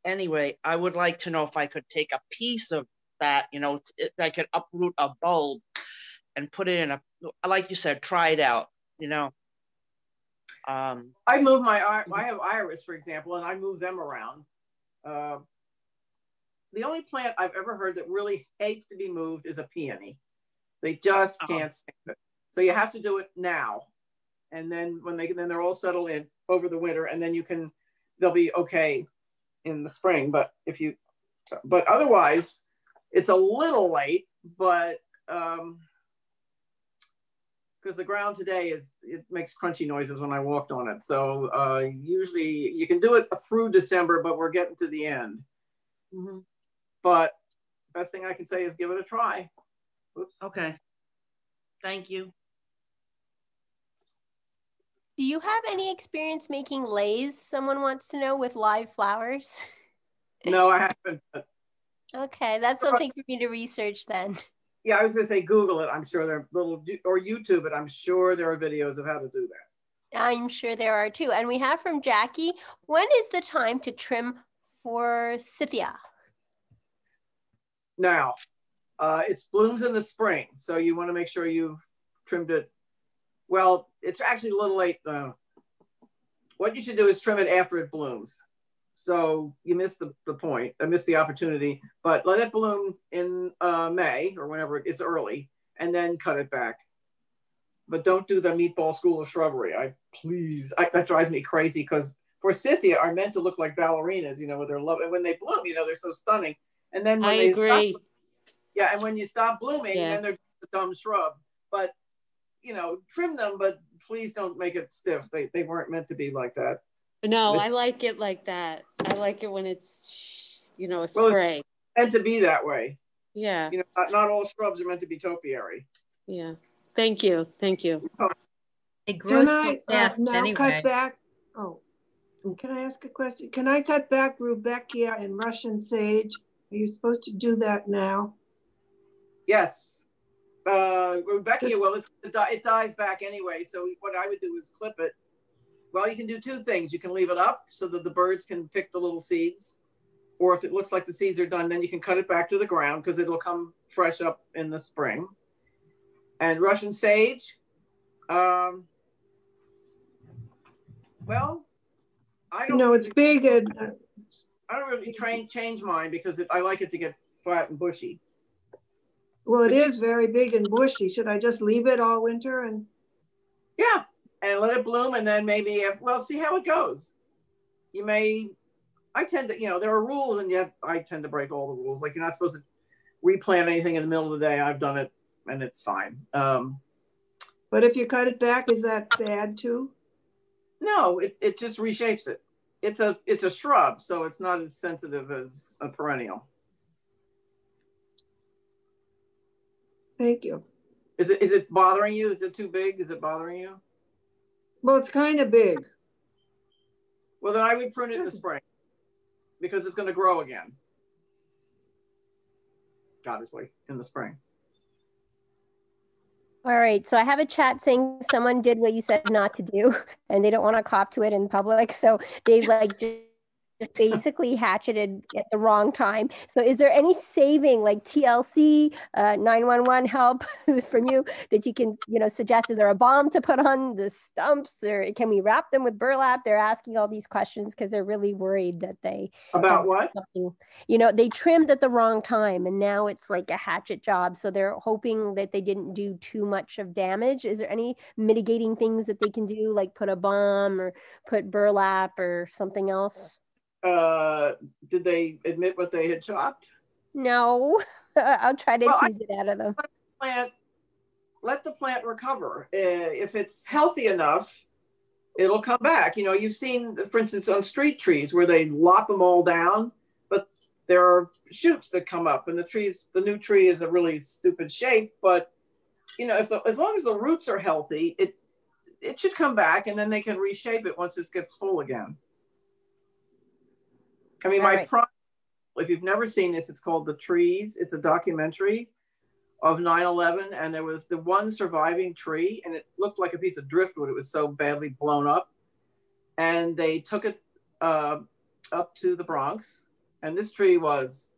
Anyway, I would like to know if I could take a piece of that, you know, if I could uproot a bulb and put it in like you said, try it out, you know. I move I have iris, for example, and I move them around. The only plant I've ever heard that really hates to be moved is a peony. They just can't stand it. So you have to do it now. And then then they're all settled in over the winter, and then they'll be okay in the spring. But otherwise it's a little late, but because the ground today it makes crunchy noises when I walked on it. So usually you can do it through December, but we're getting to the end. Mm-hmm. But best thing I can say is give it a try. Oops. Okay. Thank you. Do you have any experience making leis? Someone wants to know, with live flowers. No, I haven't. Okay, that's something for me to research then. Yeah, I was going to say Google it. I'm sure there are or YouTube it. I'm sure there are videos of how to do that. I'm sure there are too. And we have from Jackie, when is the time to trim forsythia? Now, it blooms in the spring. So you want to make sure you've trimmed it. Well, it's actually a little late. What you should do is trim it after it blooms. So you missed the point. I missed the opportunity, but let it bloom in May or whenever it's early, and then cut it back. But don't do the meatball school of shrubbery. That drives me crazy, because forsythia are meant to look like ballerinas, you know, with their love. And when they bloom, you know, they're so stunning. And then when they agree. And when you stop blooming, then they're a dumb shrub. But you know, trim them, but please don't make it stiff. They weren't meant to be like that. No, I like it like that. I like it when it's, you know, a spray. Well, it's meant to be that way. Yeah. You know, not all shrubs are meant to be topiary. Yeah. Thank you. Thank you. Can I now cut back? Oh, can I ask a question? Can I cut back Rudbeckia and Russian sage? Are you supposed to do that now? Yes. Rudbeckia, well, it dies back anyway. So what I would do is clip it. Well, you can do two things. You can leave it up so that the birds can pick the little seeds. Or if it looks like the seeds are done, then you can cut it back to the ground, because it'll come fresh up in the spring. And Russian sage, well, I don't. No, it's big. And I don't really change mine, because I like it to get flat and bushy. Well, it is very big and bushy. Should I just leave it all winter? And yeah, and let it bloom, and then maybe, well, see how it goes. I tend to, you know, there are rules, and yet I tend to break all the rules. Like, you're not supposed to replant anything in the middle of the day. I've done it, and it's fine. But if you cut it back, is that bad too? No, it just reshapes it. It's a shrub, so it's not as sensitive as a perennial. Thank you. Is it bothering you? Is it too big? Is it bothering you? Well, it's kind of big. Well, then I would prune it in the spring, because it's going to grow again. Obviously, in the spring. All right, so I have a chat saying someone did what you said not to do, and they don't want to cop to it in public. So they just basically hatcheted at the wrong time. So is there any saving, like TLC, 911 help from you that you can, you know, suggest? Is there a bomb to put on the stumps, or can we wrap them with burlap? They're asking all these questions because they're really worried that they— About what? You know, they trimmed at the wrong time, and now it's like a hatchet job. So they're hoping that they didn't do too much of damage. Is there any mitigating things that they can do, like put a bomb or put burlap or something else? Did they admit what they had chopped? No. I'll try to tease it out of them. Let the plant recover. If it's healthy enough, it'll come back. You know, you've seen, for instance, on street trees where they lop them all down, but there are shoots that come up, and the new tree is a really stupid shape, but you know, as long as the roots are healthy, it should come back, and then they can reshape it once it gets full again. I mean, if you've never seen this, it's called The Trees. It's a documentary of 9/11, and there was the one surviving tree, and it looked like a piece of driftwood. It was so badly blown up, and they took it up to the Bronx, and this tree was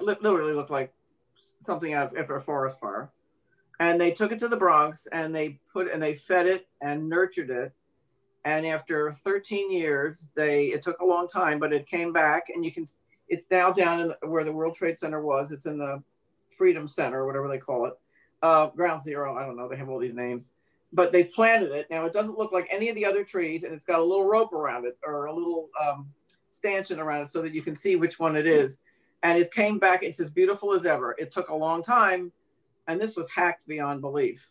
literally looked like something out of a forest fire. And they took it to the Bronx, and they fed it and nurtured it. And after 13 years, it took a long time, but it came back, and it's now down in where the World Trade Center was. It's in the Freedom Center, or whatever they call it. Ground Zero, I don't know, they have all these names. But they planted it. Now, it doesn't look like any of the other trees, and it's got a little rope around it, or a little stanchion around it, so that you can see which one it is. And it came back, it's as beautiful as ever. It took a long time, and this was hacked beyond belief.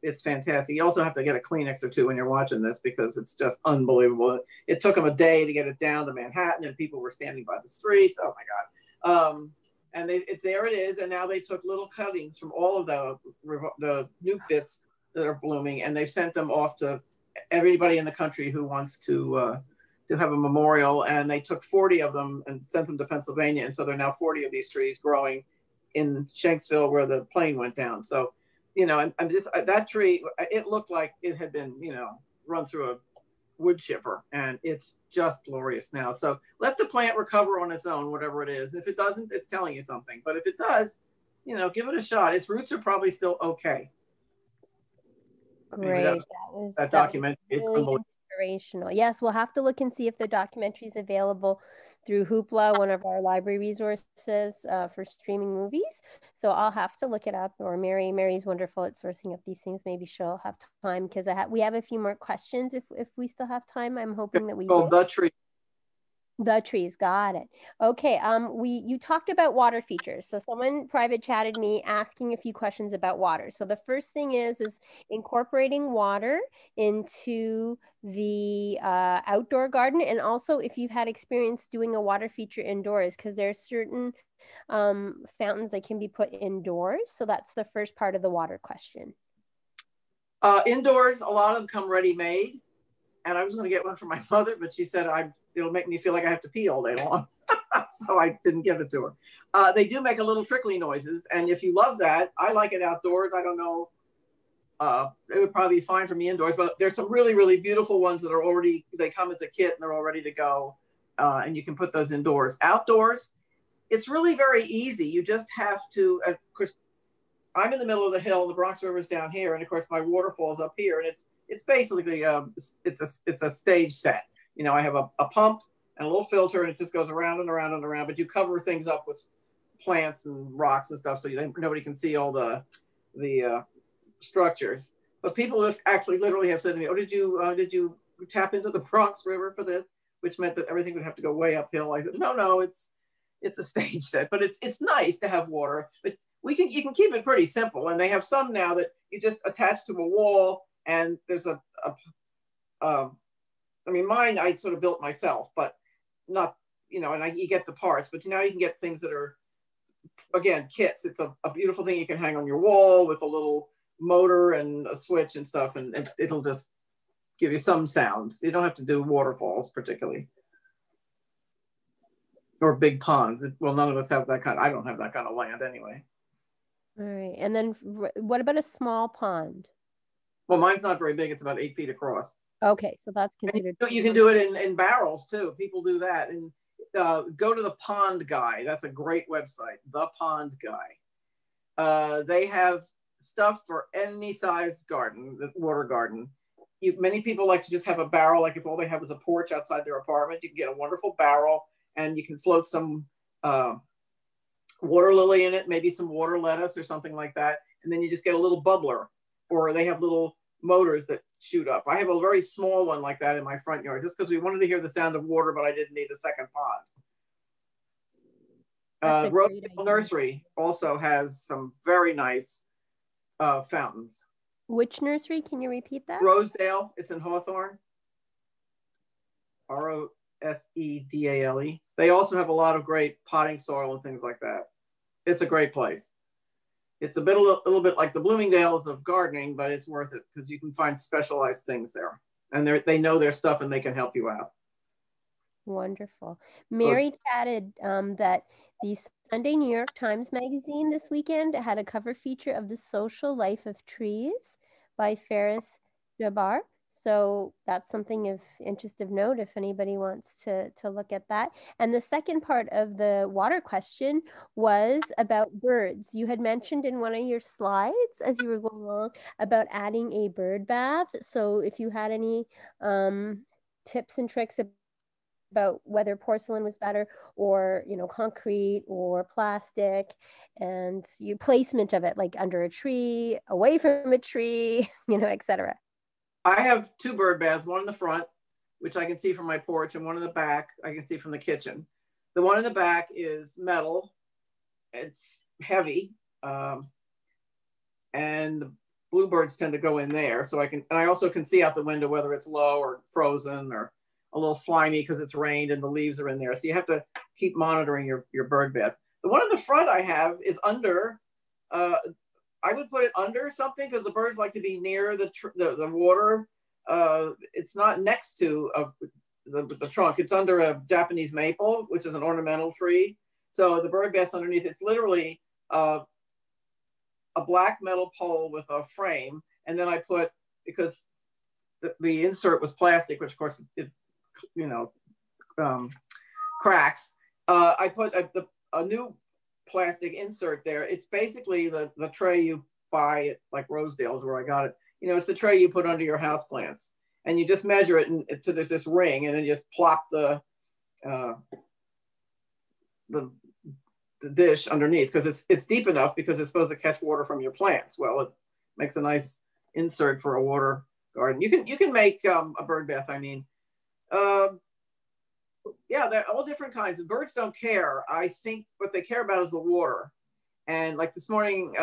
It's fantastic. You also have to get a Kleenex or two when you're watching this, because it's just unbelievable. It took them a day to get it down to Manhattan, and people were standing by the streets. Oh my God. And there it is. And now they took little cuttings from all of the new bits that are blooming, and they've sent them off to everybody in the country who wants to have a memorial. And they took 40 of them and sent them to Pennsylvania. And so there are now 40 of these trees growing in Shanksville, where the plane went down. So, you know, and that tree, it looked like it had been, you know, run through a wood chipper, and it's just glorious now. So let the plant recover on its own, whatever it is. If it doesn't, it's telling you something. But if it does, you know, give it a shot. Its roots are probably still okay. Great. That documentary is really unbelievable. Inspirational. Yes, we'll have to look and see if the documentary is available through Hoopla, one of our library resources for streaming movies. So I'll have to look it up. Or Mary's wonderful at sourcing up these things. Maybe she'll have time, because we have a few more questions if we still have time. I'm hoping that we do. The Tree. The trees, got it. Okay, you talked about water features. So someone private chatted me asking a few questions about water. So the first thing is incorporating water into the outdoor garden, and also if you've had experience doing a water feature indoors, because there are certain fountains that can be put indoors. So that's the first part of the water question. Indoors, a lot of them come ready-made. And I was going to get one for my mother, but she said it'll make me feel like I have to pee all day long. So I didn't give it to her. They do make a little trickly noises. And if you love that, I like it outdoors. I don't know. It would probably be fine for me indoors, but there's some really, really beautiful ones that are they come as a kit and they're all ready to go. And you can put those indoors. Outdoors, it's really very easy. You just have to, of course, I'm in the middle of the hill, the Bronx River is down here. And of course my waterfall's up here, and it's basically it's a stage set. You know, I have a pump and a little filter, and it just goes around and around and around, but you cover things up with plants and rocks and stuff, so nobody can see all the structures. But people just actually literally have said to me, oh, did you tap into the Bronx River for this? Which meant that everything would have to go way uphill. I said, no, it's a stage set, but it's nice to have water. But you can keep it pretty simple. And they have some now that you just attach to a wall, and there's I mean, mine I sort of built myself, but not, you know, and you get the parts, but now you can get things that are, again, kits. It's a beautiful thing you can hang on your wall with a little motor and a switch and stuff, and it'll just give you some sounds. You don't have to do waterfalls particularly. Or big ponds. Well, none of us have that kind. I don't have that kind of land anyway. All right. And then what about a small pond? Well, mine's not very big. It's about 8 feet across. Okay, so that's considered. You can do it in barrels too. People do that. And go to the Pond Guy. That's a great website. The Pond Guy. They have stuff for any size garden, the water garden. Many people like to just have a barrel. Like if all they have is a porch outside their apartment, you can get a wonderful barrel, and you can float some water lily in it, maybe some water lettuce or something like that. And then you just get a little bubbler, or they have little motors that shoot up. I have a very small one like that in my front yard, just because we wanted to hear the sound of water, but I didn't need a second pond. Rosedale Nursery also has some very nice fountains. Which nursery? Can you repeat that? Rosedale. It's in Hawthorne. Rosedale. They also have a lot of great potting soil and things like that. It's a great place. It's a little bit like the Bloomingdale's of gardening, but it's worth it because you can find specialized things there, and they know their stuff and they can help you out. Wonderful. Mary chatted that the Sunday New York Times Magazine this weekend had a cover feature of The Social Life of Trees by Faris Jabbar. So that's something of interest of note if anybody wants to look at that. And the second part of the water question was about birds. You had mentioned in one of your slides as you were going along about adding a bird bath. So if you had any tips and tricks about whether porcelain was better or, you know, concrete or plastic, and your placement of it, like under a tree, away from a tree, you know, etc. I have two bird baths, one in the front, which I can see from my porch, and one in the back I can see from the kitchen. The one in the back is metal. It's heavy. And the bluebirds tend to go in there. So I also can see out the window whether it's low or frozen or a little slimy because it's rained and the leaves are in there. So you have to keep monitoring your bird bath. The one in the front I have is under, I would put it under something because the birds like to be near the water. It's not next to the trunk. It's under a Japanese maple, which is an ornamental tree. So the bird bath's underneath. It's literally a black metal pole with a frame. And then I put, because the insert was plastic, which of course it cracks. I put a new plastic insert there. It's basically the tray you buy at like Rosedale's where I got it. You know, it's the tray you put under your houseplants, and you just measure it to there's this ring, and then you just plop the dish underneath because it's deep enough because it's supposed to catch water from your plants. Well, it makes a nice insert for a water garden. You can make a bird bath. I mean, yeah, they're all different kinds. The birds don't care. I think what they care about is the water. And like this morning,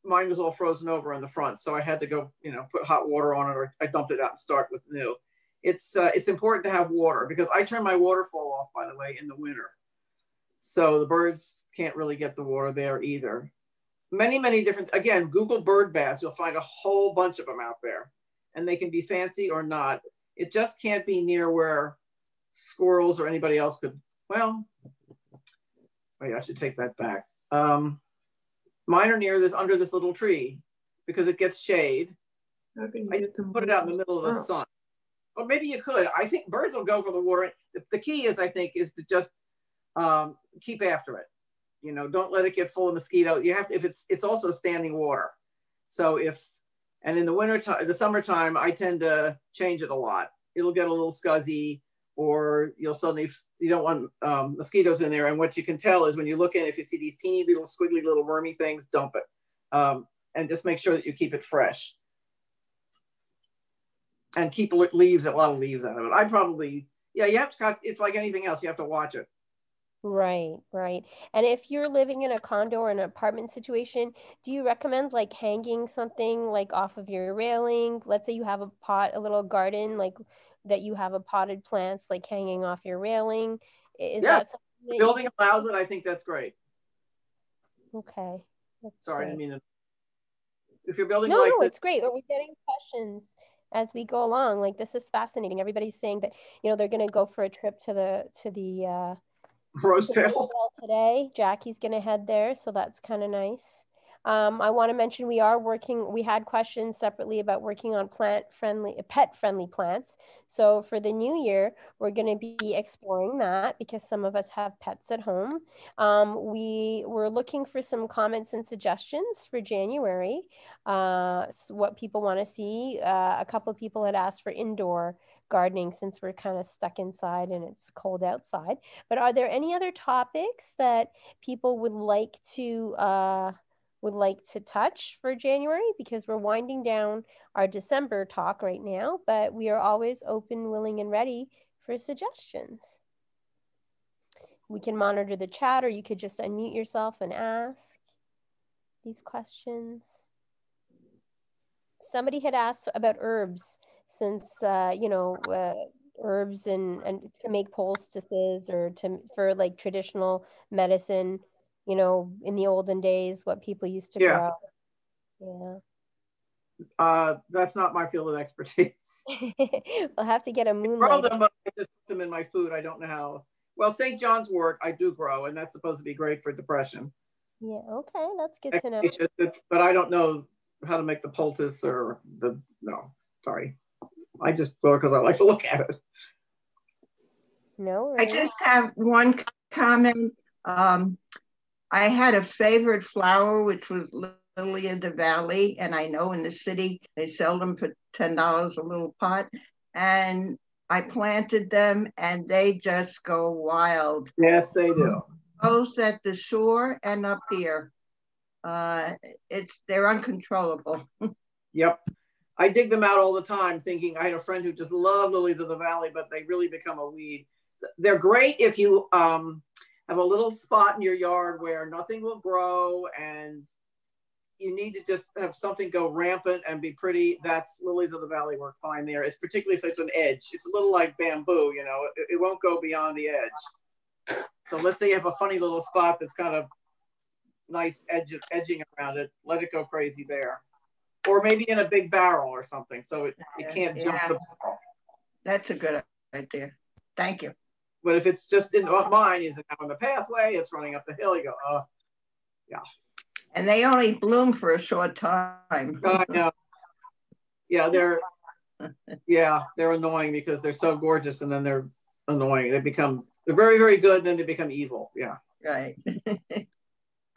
mine was all frozen over in the front, so I had to go, put hot water on it, or I dumped it out and start with new. It's important to have water because I turn my waterfall off, by the way, in the winter. So the birds can't really get the water there either. Many different, again, Google bird baths. You'll find a whole bunch of them out there, and they can be fancy or not. It just can't be near where squirrels or anybody else could. Well, wait, I should take that back. Mine are near under this little tree because it gets shade. I put it out in the middle of the sun. Or maybe you could. I think birds will go for the water. The key is, I think, is to just keep after it. Don't let it get full of mosquitoes. You have to, if it's also standing water. So and in the wintertime, the summertime, I tend to change it a lot. It'll get a little scuzzy, or you don't want mosquitoes in there. And what you can tell is when you look in, if you see these teeny little squiggly little wormy things, dump it. And just make sure that you keep it fresh. And keep a lot of leaves out of it. You have to cut. It's like anything else. You have to watch it. Right. And if you're living in a condo or an apartment situation, do you recommend like hanging something like off of your railing? Let's say you have a little garden, like that you have a potted plants like hanging off your railing. Is that something that the building allows it? I think that's great. Okay. Sorry, I didn't mean to. If your building likes it. No, it's great. We're getting questions as we go along. Like, this is fascinating. Everybody's saying that, they're going to go for a trip to the Rosedale today. Jackie's going to head there, so that's kind of nice. I want to mention we had questions separately about working on pet-friendly plants. So for the new year, we're going to be exploring that because some of us have pets at home. We were looking for some comments and suggestions for January, what people want to see. A couple of people had asked for indoor gardening since we're kind of stuck inside and it's cold outside. But are there any other topics that people would like to touch for January? Because we're winding down our December talk right now, but we are always open, willing, and ready for suggestions. We can monitor the chat, or you could just unmute yourself and ask these questions. Somebody had asked about herbs since, herbs and to make poultices or for like traditional medicine, you know, in the olden days, what people used to grow. Yeah. That's not my field of expertise. We'll have to get a moonlight. I grow them, but I just put them in my food. I don't know how. Well, St. John's wort I do grow, and that's supposed to be great for depression. Yeah, okay, that's good to know. But I don't know how to make the poultice or no, sorry. I just grow it because I like to look at it. No, I just have one comment. I had a favorite flower, which was Lily of the Valley, and I know in the city they sell them for $10 a little pot, and I planted them and they just go wild. Yes, they do. Both at the shore and up here. They're uncontrollable. Yep. I dig them out all the time thinking I had a friend who just loved lilies of the valley, but they really become a weed. They're great if you have a little spot in your yard where nothing will grow and you need to just have something go rampant and be pretty. That's lilies of the valley work fine there. It's particularly if it's an edge. It's a little like bamboo, you know, it won't go beyond the edge. So let's say you have a funny little spot that's kind of nice edging around it. Let it go crazy there. Or maybe in a big barrel or something. So it can't jump the barrel. That's a good idea. Thank you. But if it's just in mine, is now on the pathway, it's running up the hill, you go, oh, yeah. And they only bloom for a short time. I know. Yeah, they're annoying because they're so gorgeous and then they're annoying. They're very, very good, then they become evil. Yeah. Right.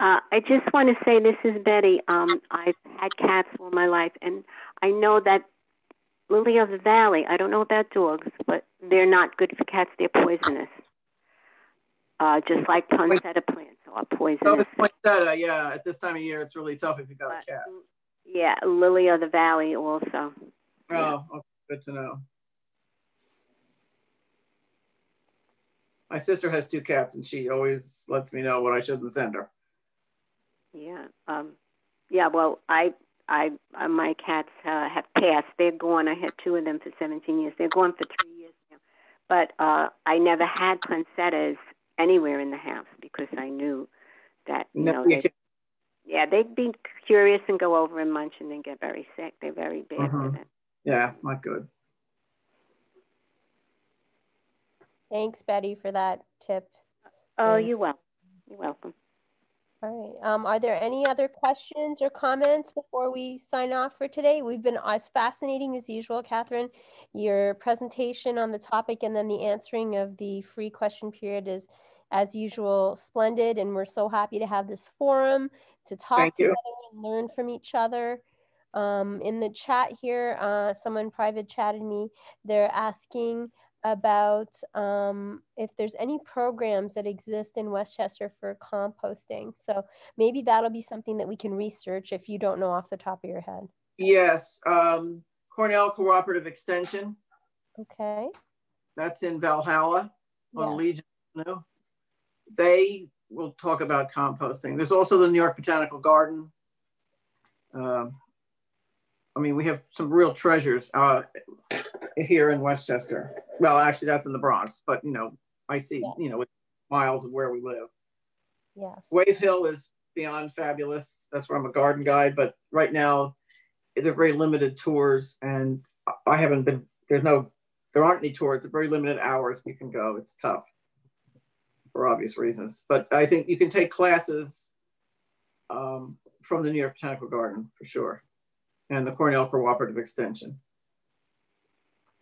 I just want to say, this is Betty. I've had cats all my life, and I know that lily of the valley, I don't know about dogs, but they're not good for cats. They're poisonous. Just like poinsettia plants are poisonous. Oh, it's poinsettia, yeah. At this time of year, it's really tough if you've got a cat. Yeah, lily of the valley also. Oh, okay, good to know. My sister has 2 cats, and she always lets me know what I shouldn't send her. Yeah. Yeah. Well, my cats have passed. They're gone. I had 2 of them for 17 years. They're gone for 3 years now. But I never had poinsettias anywhere in the house because I knew that they'd be curious and go over and munch and then get very sick. They're very bad for them. Yeah, not good. Thanks, Betty, for that tip. Oh, you're welcome. You're welcome. All right. Are there any other questions or comments before we sign off for today? We've been as fascinating as usual, Catherine. Your presentation on the topic and then the answering of the free question period is, as usual, splendid. And we're so happy to have this forum to talk together and learn from each other. In the chat here, someone private chatted me. They're asking about if there's any programs that exist in Westchester for composting. So maybe that'll be something that we can research if you don't know off the top of your head. Yes, Cornell Cooperative Extension. Okay. That's in Valhalla on Legion. No, they will talk about composting. There's also the New York Botanical Garden. I mean, we have some real treasures here in Westchester. Well, actually, that's in the Bronx, but, you know, I see, you know, miles of where we live. Yes. Wave Hill is beyond fabulous. That's where I'm a garden guide, but right now, they're very limited tours, and I haven't been, there aren't any tours. They're very limited hours you can go. It's tough for obvious reasons. But I think you can take classes from the New York Botanical Garden for sure, and the Cornell Cooperative Extension,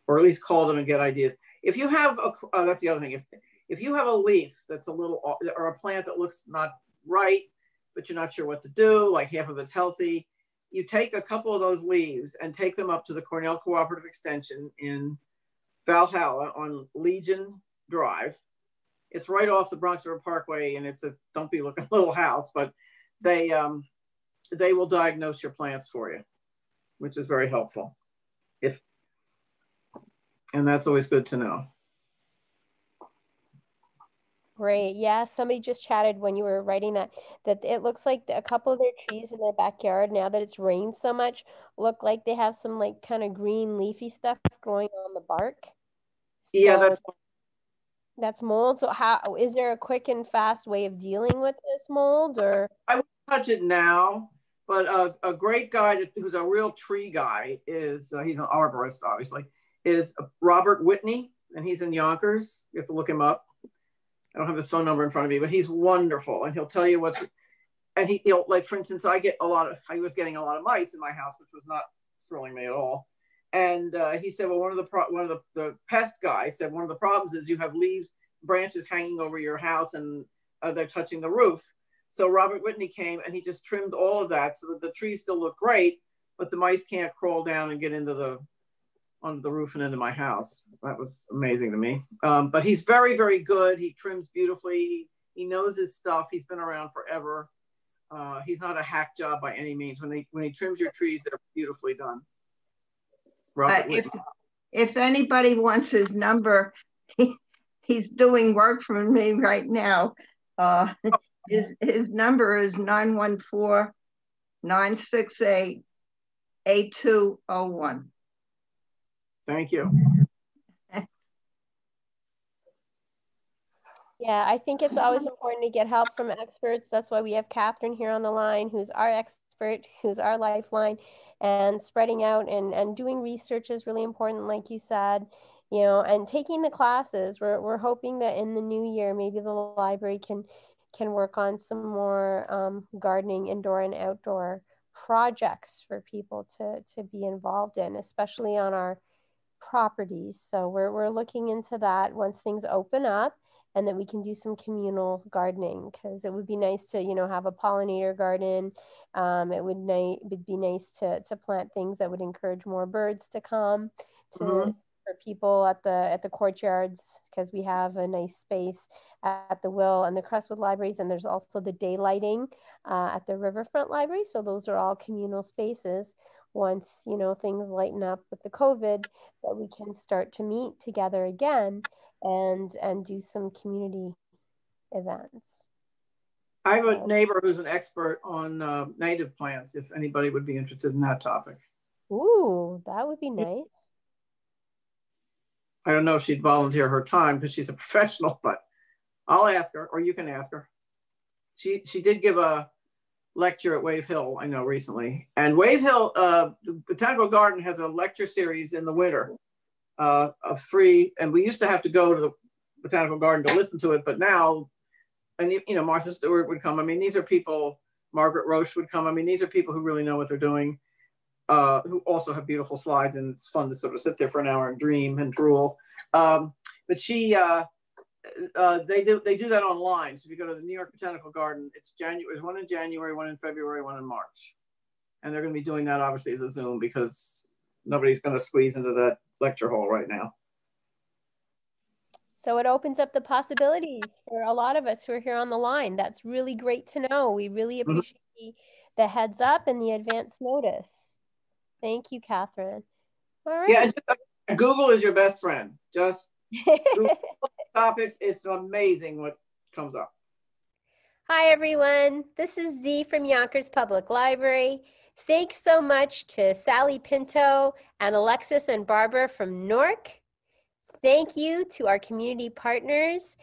or at least call them and get ideas. If you have that's the other thing. If you have a leaf that's a little, or a plant that looks not right, but you're not sure what to do, like half of it's healthy, you take a couple of those leaves and take them up to the Cornell Cooperative Extension in Valhalla on Legion Drive. It's right off the Bronx River Parkway, and it's a dumpy looking little house, but they will diagnose your plants for you, which is very helpful. And that's always good to know. Great. Yeah, somebody just chatted when you were writing that it looks like a couple of their trees in their backyard, now that it's rained so much, look like they have some like kind of green leafy stuff growing on the bark. Yeah, that's mold. So how is there a quick and fast way of dealing with this mold, or? I won't touch it now, but a great guy who's a real tree guy is, he's an arborist, obviously, is Robert Whitney, and he's in Yonkers. You have to look him up. I don't have his phone number in front of me, but he's wonderful, and he'll tell you and he'll, like, for instance, I was getting a lot of mice in my house, which was not thrilling me at all. And he said, well, one of the pest guys said, one of the problems is you have branches hanging over your house, and they're touching the roof. So Robert Whitney came and he just trimmed all of that so that the trees still look great, but the mice can't crawl down and get onto the roof and into my house. That was amazing to me. But he's very, very good. He trims beautifully. He knows his stuff. He's been around forever. He's not a hack job by any means. When he trims your trees, they're beautifully done. If anybody wants his number, he's doing work for me right now. His number is 914-968-8201. Thank you. Yeah, I think it's always important to get help from experts. That's why we have Katherine here on the line, who's our expert, who's our lifeline, and spreading out and doing research is really important, like you said, and taking the classes. We're hoping that in the new year, maybe the library can work on some more gardening, indoor and outdoor projects for people to be involved in, especially on our properties. So we're looking into that once things open up, and that we can do some communal gardening, because it would be nice to, have a pollinator garden. It would be nice to plant things that would encourage more birds to come for people at the courtyards, because we have a nice space at the Will and the Crestwood libraries, and there's also the daylighting at the Riverfront Library. So those are all communal spaces. Once things lighten up with the COVID, that we can start to meet together again and do some community events. I have a neighbor who's an expert on native plants, if anybody would be interested in that topic. Ooh, that would be nice. I don't know if she'd volunteer her time because she's a professional, but I'll ask her, or you can ask her. She did give a lecture at Wave Hill, I know, recently. And Wave Hill Botanical Garden has a lecture series in the winter of free, and we used to have to go to the Botanical Garden to listen to it, but now, and Martha Stewart would come. I mean, these are people, Margaret Roche would come. I mean, these are people who really know what they're doing, who also have beautiful slides, and it's fun to sort of sit there for an hour and dream and drool. But they do that online. So if you go to the New York Botanical Garden, there's one in January, one in February, one in March. And they're going to be doing that obviously as a Zoom, because nobody's going to squeeze into that lecture hall right now. So it opens up the possibilities for a lot of us who are here on the line. That's really great to know. We really appreciate the heads up and the advance notice. Thank you, Katherine. All right. Yeah, Google is your best friend. Just Google topics. It's amazing what comes up. Hi, everyone. This is Z from Yonkers Public Library. Thanks so much to Sally Pinto and Alexis and Barbara from Newark. Thank you to our community partners,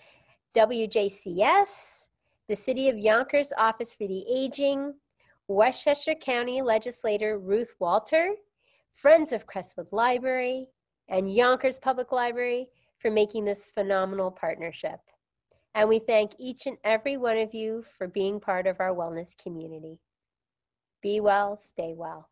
WJCS, the City of Yonkers Office for the Aging, Westchester County Legislator Ruth Walter, Friends of Crestwood Library, and Yonkers Public Library for making this phenomenal partnership. And we thank each and every one of you for being part of our wellness community. Be well, stay well.